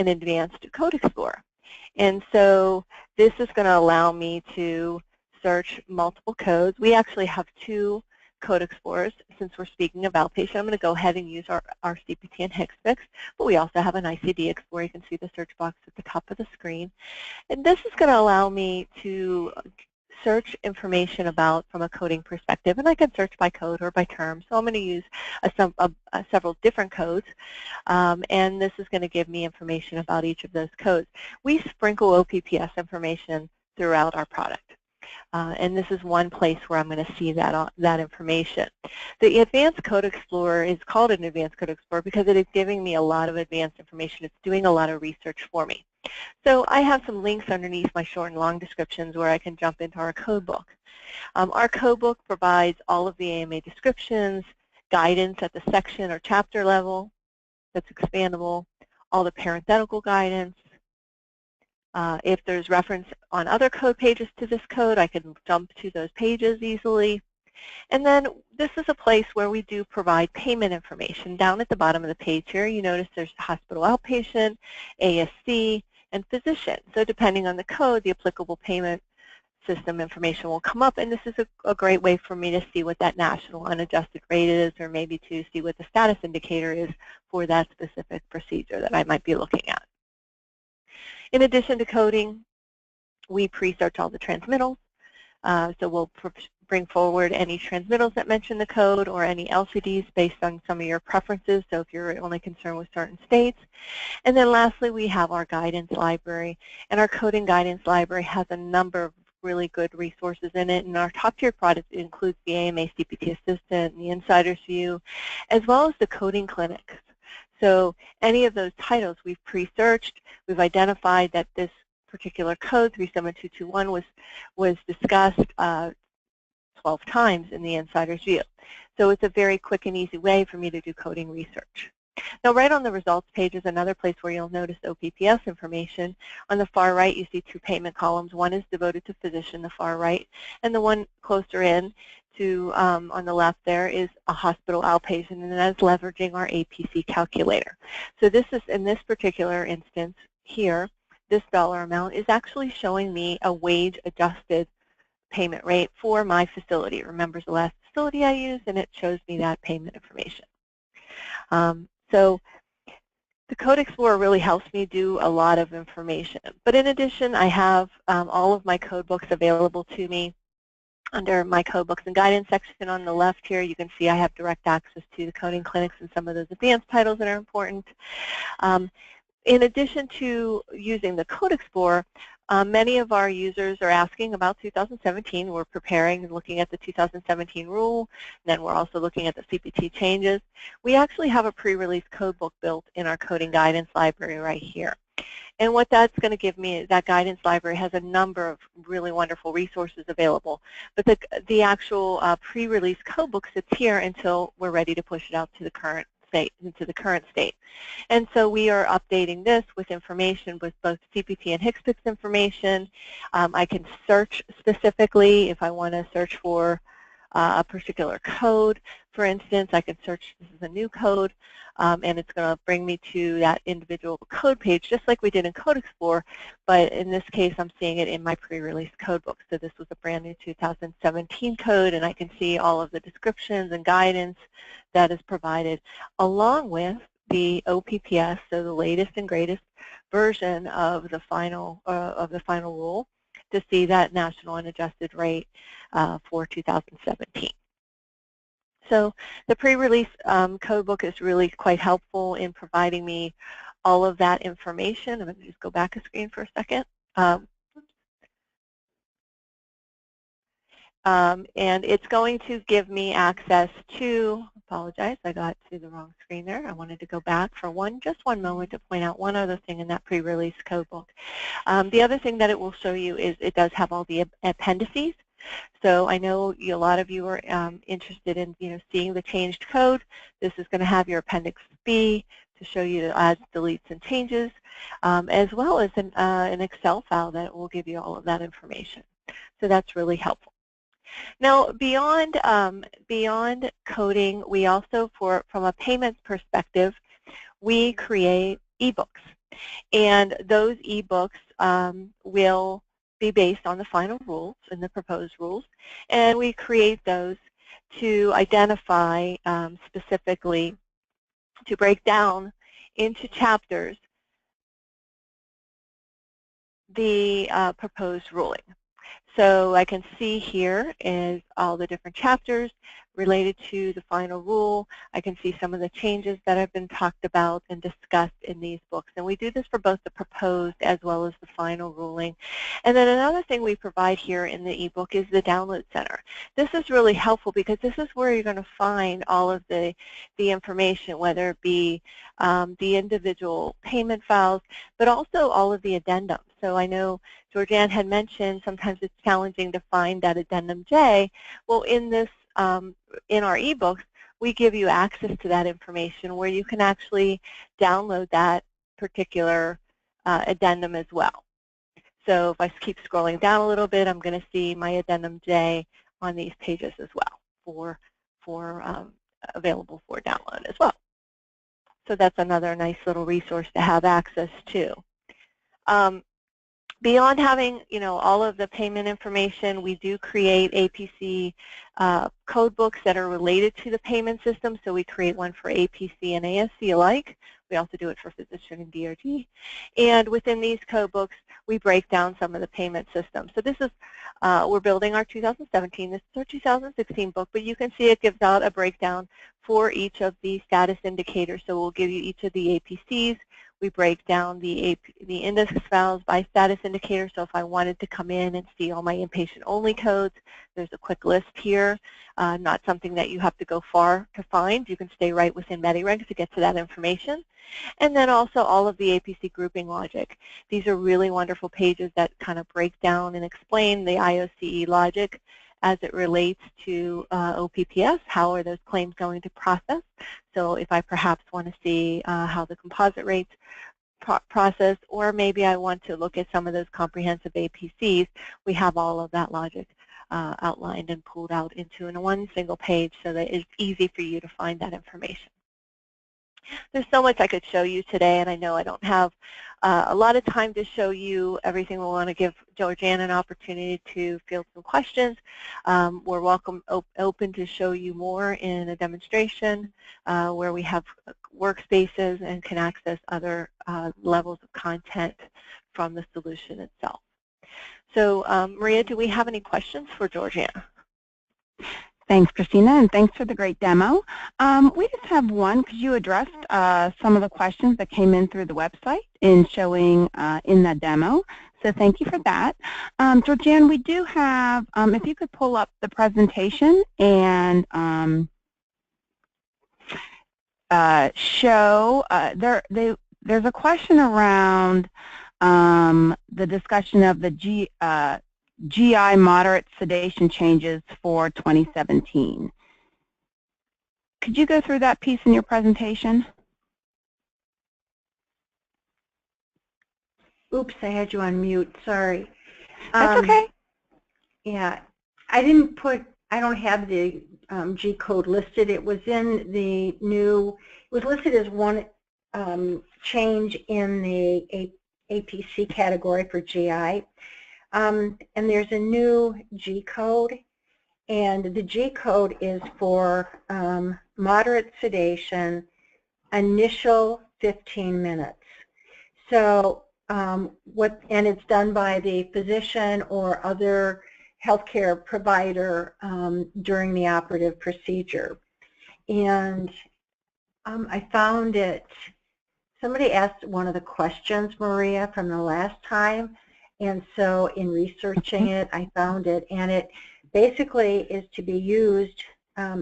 advanced code explorer. And so this is going to allow me to search multiple codes. We actually have 2 code explorers. Since we're speaking of outpatient, I'm going to go ahead and use our CPT and HCPCS, but we also have an ICD Explorer. You can see the search box at the top of the screen. And this is going to allow me to search information about from a coding perspective, and I can search by code or by term. So I'm going to use several different codes, and this is going to give me information about each of those codes. We sprinkle OPPS information throughout our product. And this is one place where I'm going to see that information. The Advanced Code Explorer is called an Advanced Code Explorer because it is giving me a lot of advanced information. It's doing a lot of research for me. So I have some links underneath my short and long descriptions where I can jump into our code book. Our code book provides all of the AMA descriptions, guidance at the section or chapter level that's expandable, all the parenthetical guidance. If there's reference on other code pages to this code, I can jump to those pages easily. And then this is a place where we do provide payment information. Down at the bottom of the page here, you notice there's hospital outpatient, ASC, and physician. So depending on the code, the applicable payment system information will come up, and this is a great way for me to see what that national unadjusted rate is, or maybe to see what the status indicator is for that specific procedure that I might be looking at. In addition to coding, we pre-search all the transmittals. So we'll bring forward any transmittals that mention the code or any LCDs based on some of your preferences, so if you're only concerned with certain states. And then lastly, we have our guidance library, and our coding guidance library has a number of really good resources in it, and our top-tier product includes the AMA CPT Assistant, the Insider's View, as well as the coding clinics. So any of those titles we've pre-searched, we've identified that this particular code, 37221, was discussed 12 times in the Insider's View. So it's a very quick and easy way for me to do coding research. Now, right on the results page is another place where you'll notice OPPS information. On the far right, you see 2 payment columns. One is devoted to physician, the far right, and the one closer in to on the left there is a hospital outpatient, and that is leveraging our APC calculator. So this is, in this particular instance here, this dollar amount is actually showing me a wage-adjusted payment rate for my facility. It remembers the last facility I used, and it shows me that payment information. So the Code Explorer really helps me do a lot of information. But in addition, I have all of my code books available to me. Under my code books and guidance section on the left here, you can see I have direct access to the coding clinics and some of those advanced titles that are important. In addition to using the Code Explorer, many of our users are asking about 2017. We're preparing and looking at the 2017 rule, and then we're also looking at the CPT changes. We actually have a pre-release code book built in our coding guidance library right here. And what that's going to give me, that guidance library has a number of really wonderful resources available. But the actual pre-release code book sits here until we're ready to push it out to the current state, And so we are updating this with information with both CPT and HCPCS information. I can search specifically if I want to search for a particular code. For instance, I can search, this is a new code, and it's going to bring me to that individual code page, just like we did in Code Explorer, but in this case, I'm seeing it in my pre-release code book. So this was a brand new 2017 code, and I can see all of the descriptions and guidance that is provided, along with the OPPS, so the latest and greatest version of the final rule, to see that national unadjusted rate for 2017. So the pre-release codebook is really quite helpful in providing me all of that information. I'm going to just go back a screen for a second. And it's going to give me access to, apologize, I got to the wrong screen there. I wanted to go back for just one moment to point out one other thing in that pre-release codebook. The other thing that it will show you is it does have all the appendices. So I know a lot of you are interested in seeing the changed code. This is going to have your Appendix B to show you the adds, deletes, and changes, as well as an Excel file that will give you all of that information. So that's really helpful. Now, beyond coding, we also, from a payments perspective, we create ebooks, and those ebooks will be based on the final rules and the proposed rules, and we create those to identify specifically, to break down into chapters the proposed ruling. So I can see here is all the different chapters related to the final rule. I can see some of the changes that have been talked about and discussed in these books. And we do this for both the proposed as well as the final ruling. And then another thing we provide here in the ebook is the download center. This is really helpful because this is where you're going to find all of the information, whether it be the individual payment files, but also all of the addendums. So I know Georgianne had mentioned sometimes it's challenging to find that addendum J. Well, in this, in our ebooks, we give you access to that information where you can actually download that particular addendum as well. So if I keep scrolling down a little bit, I'm going to see my addendum J on these pages as well available for download as well. So that's another nice little resource to have access to. Beyond having, all of the payment information, we do create APC code books that are related to the payment system. So we create one for APC and ASC alike. We also do it for physician and DRG. And within these code books, we break down some of the payment systems. So this is, we're building our 2017. This is our 2016 book, but you can see it gives out a breakdown for each of the status indicators. So we'll give you each of the APCs. We break down the index files by status indicator. So if I wanted to come in and see all my inpatient-only codes, there's a quick list here. Not something that you have to go far to find. You can stay right within MediReg to get to that information. And then also all of the APC grouping logic. These are really wonderful pages that kind of break down and explain the IOCE logic as it relates to OPPS. How are those claims going to process? So if I perhaps want to see how the composite rates process, or maybe I want to look at some of those comprehensive APCs, we have all of that logic outlined and pulled out into one single page so that it's easy for you to find that information. There's so much I could show you today, and I know I don't have a lot of time to show you everything. We want to give Georgianne an opportunity to field some questions. We're open to show you more in a demonstration where we have workspaces and can access other levels of content from the solution itself. So Maria, do we have any questions for Georgianne? Thanks, Christina, and thanks for the great demo. We just have one, because you addressed some of the questions that came in through the website in showing in that demo. So thank you for that. Georgianne, we do have, if you could pull up the presentation and show, there's a question around the discussion of the GI moderate sedation changes for 2017. Could you go through that piece in your presentation? Oops, I had you on mute, sorry. That's okay. Yeah, I don't have the G code listed. It was in the new, it was listed as one change in the APC category for GI. And there's a new G code, and the G code is for moderate sedation, initial 15 minutes. So and it's done by the physician or other healthcare provider during the operative procedure. And I found it, somebody asked one of the questions, Maria, from the last time, and so in researching it, I found it, and it basically is to be used,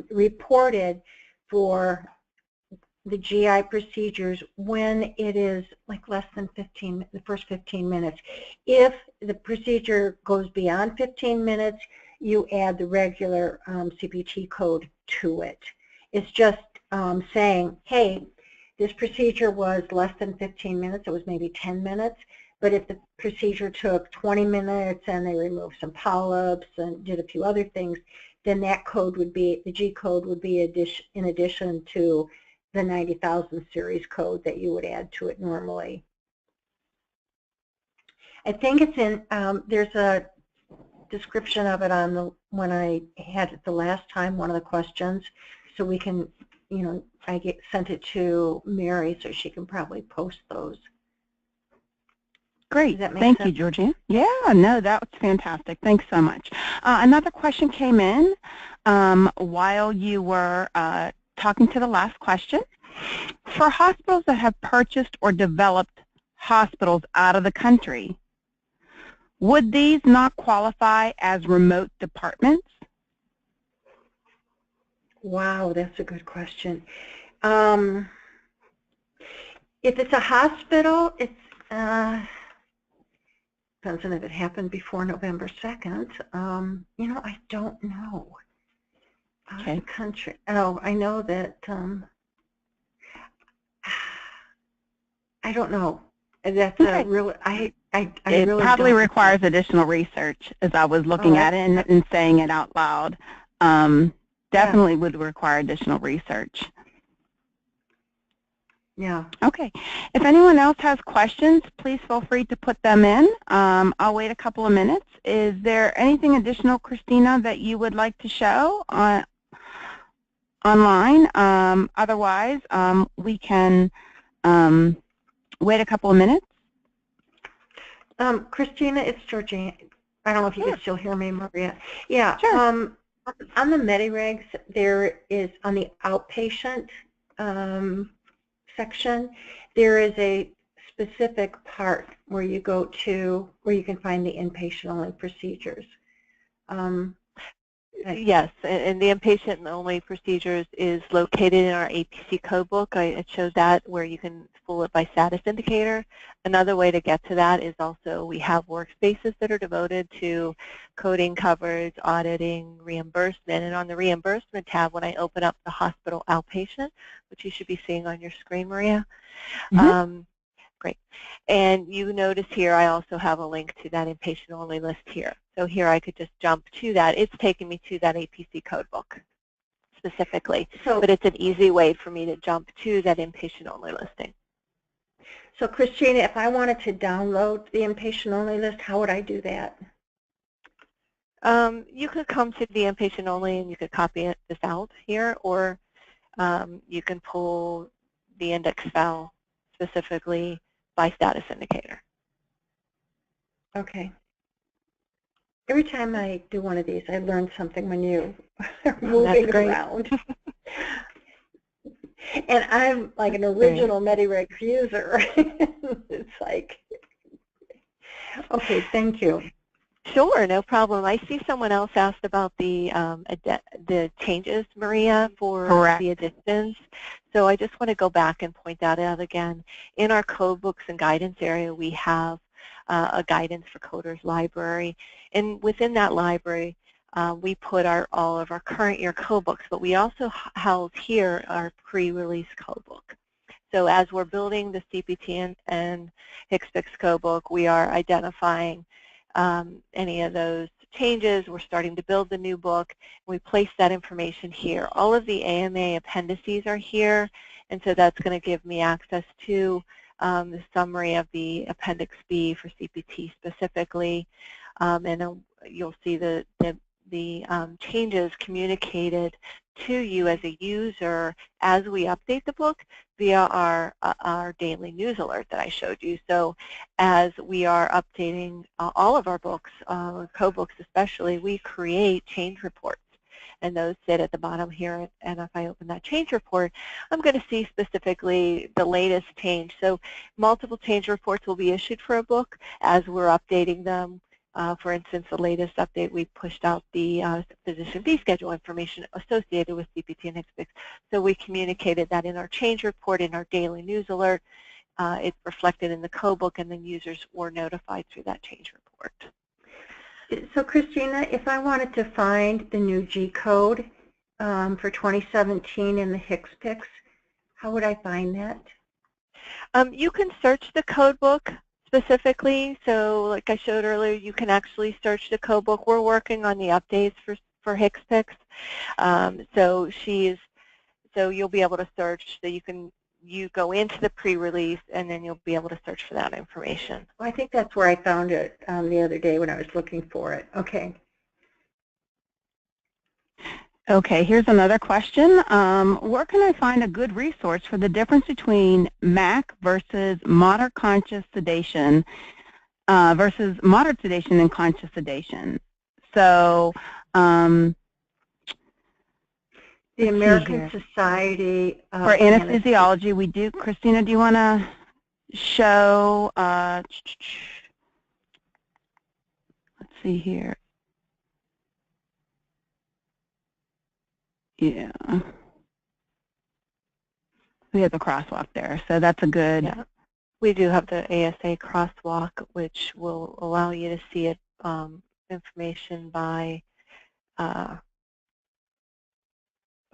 reported for the GI procedures when it is like less than the first 15 minutes. If the procedure goes beyond 15 minutes, you add the regular CPT code to it. It's just saying, hey, this procedure was less than 15 minutes, it was maybe 10 minutes, but if the procedure took 20 minutes and they removed some polyps and did a few other things, then that code would be, the G code would be in addition to the 90,000 series code that you would add to it normally. I think it's in, there's a description of it on the, when I had it the last time, one of the questions, so we can, you know, I sent it to Mary so she can probably post those. Great. Thank you, Georgia. Yeah, no, that was fantastic. Thanks so much. Another question came in while you were talking to the last question. For hospitals that have purchased or developed hospitals out of the country, would these not qualify as remote departments? Wow, that's a good question. If it's a hospital, it's depends on if it happened before November 2nd. You know, I don't know. Okay. The country. Oh, I know that. I don't know. That's okay. a really. I it really probably don't requires additional research. As I was looking at it and saying it out loud, definitely would require additional research. Yeah. Okay. If anyone else has questions, please feel free to put them in. I'll wait a couple of minutes. Is there anything additional, Christina, that you would like to show online? Otherwise, we can wait a couple of minutes. Christina, it's Georgina. I don't know if you can still hear me, Maria. Yeah. Sure. On the MediRegs, there is, on the outpatient section, there is a specific part where you go to, where you can find the inpatient-only procedures. Yes, and the inpatient-only procedures is located in our APC codebook. I showed that where you can pull it by status indicator. Another way to get to that is also we have workspaces that are devoted to coding coverage, auditing, reimbursement. And on the reimbursement tab, when I open up the hospital outpatient, which you should be seeing on your screen, Maria, great. And you notice here I also have a link to that inpatient-only list here. So here I could just jump to that. It's taking me to that APC codebook specifically, but it's an easy way for me to jump to that inpatient-only listing. So Christina, if I wanted to download the inpatient-only list, how would I do that? You could come to the inpatient-only and you could copy this out here, or you can pull the index file specifically by status indicator. Okay. Every time I do one of these, I learn something when you are moving around. And I'm like an original MediRegs user. It's like, okay, thank you. Sure, no problem. I see someone else asked about the changes, Maria, for the additions. So I just want to go back and point that out again. In our code books and guidance area, we have a guidance for coders library. And within that library, we put all of our current year code books, but we also house here our pre-release code book. So as we're building the CPT and HCPCS code book, we are identifying any of those changes. We're starting to build the new book. We place that information here. All of the AMA appendices are here, and so that's going to give me access to the summary of the Appendix B for CPT specifically, and you'll see the changes communicated to you as a user as we update the book, via our daily news alert that I showed you. So as we are updating all of our books, co-books especially, we create change reports. And those sit at the bottom here, and if I open that change report, I'm going to see specifically the latest change. So multiple change reports will be issued for a book as we're updating them. For instance, the latest update, we pushed out the physician fee schedule information associated with CPT and HCPCS. So we communicated that in our change report, in our daily news alert. It's reflected in the co-book, and then users were notified through that change report. So Christina, if I wanted to find the new G code for 2017 in the HCPCS, how would I find that? You can search the code book specifically. So like I showed earlier, you can actually search the code book. We're working on the updates for HCPCS. So you'll be able to search. So you go into the pre-release, and then you'll be able to search for that information. Well, I think that's where I found it the other day when I was looking for it. Okay. Okay, here's another question. Where can I find a good resource for the difference between MAC versus moderate conscious sedation versus moderate sedation and conscious sedation? So the American Society for Anesthesiology, we do. Christina, do you want to show? Let's see here. Yeah, we have the crosswalk there, so that's a good. Yeah. We do have the ASA crosswalk, which will allow you to see it information by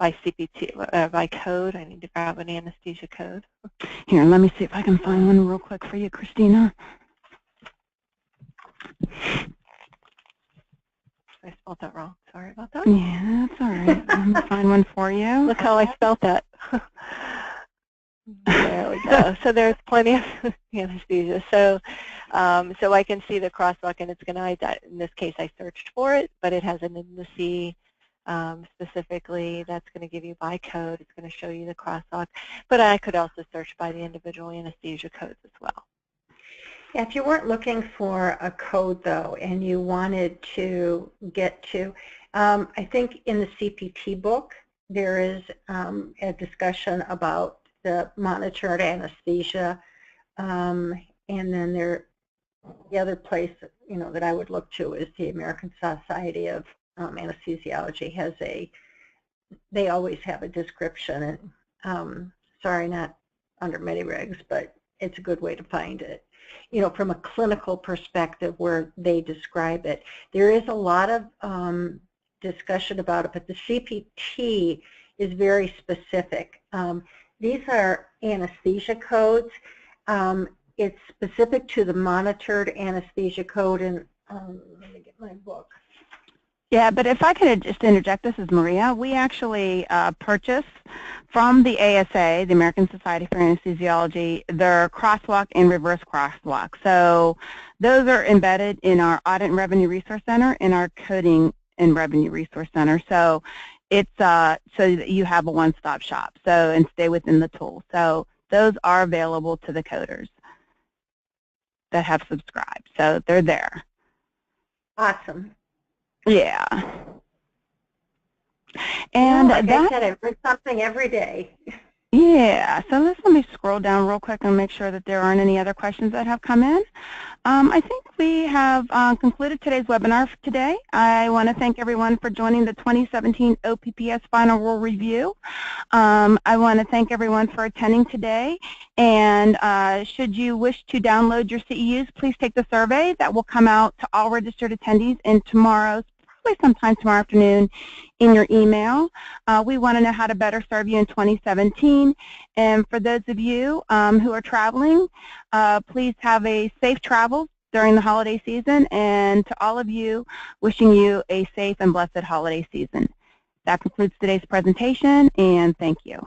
CPT, by code. I need to grab an anesthesia code. Here, let me see if I can find one real quick for you, Christina. I spelled that wrong. Sorry about that. Yeah, that's all right. I'm going to find one for you. Look how I spelled that. There we go. So there's plenty of anesthesia. So I can see the crosswalk, and it's going to, in this case, I searched for it, but it has an indice specifically that's going to give you by code. It's going to show you the crosswalk, but I could also search by the individual anesthesia codes as well. Yeah, if you weren't looking for a code, though, and you wanted to get to, I think in the CPT book, there is a discussion about the monitored anesthesia, and then the other place, that I would look to is the American Society of Anesthesiology has they always have a description, and sorry, not under MediRegs, but it's a good way to find it. From a clinical perspective where they describe it. There is a lot of discussion about it, but the CPT is very specific. These are anesthesia codes. It's specific to the monitored anesthesia code, and let me get my book. Yeah, but if I could just interject, this is Maria. We actually purchase from the ASA, the American Society for Anesthesiology, their crosswalk and reverse crosswalk. So those are embedded in our Audit and Revenue Resource Center and our Coding and Revenue Resource Center. So it's so that you have a one-stop shop. So and stay within the tool. So those are available to the coders that have subscribed. So they're there. Awesome. Yeah. And like I said, I learn something every day. Yeah, so let me scroll down real quick and make sure that there aren't any other questions that have come in. I think we have concluded today's webinar for today. I want to thank everyone for joining the 2017 OPPS Final Rule Review. I want to thank everyone for attending today. And should you wish to download your CEUs, please take the survey that will come out to all registered attendees in tomorrow's, probably sometime tomorrow afternoon, in your email. We want to know how to better serve you in 2017. And for those of you who are traveling, please have a safe travel during the holiday season. And to all of you, wishing you a safe and blessed holiday season. That concludes today's presentation, and thank you.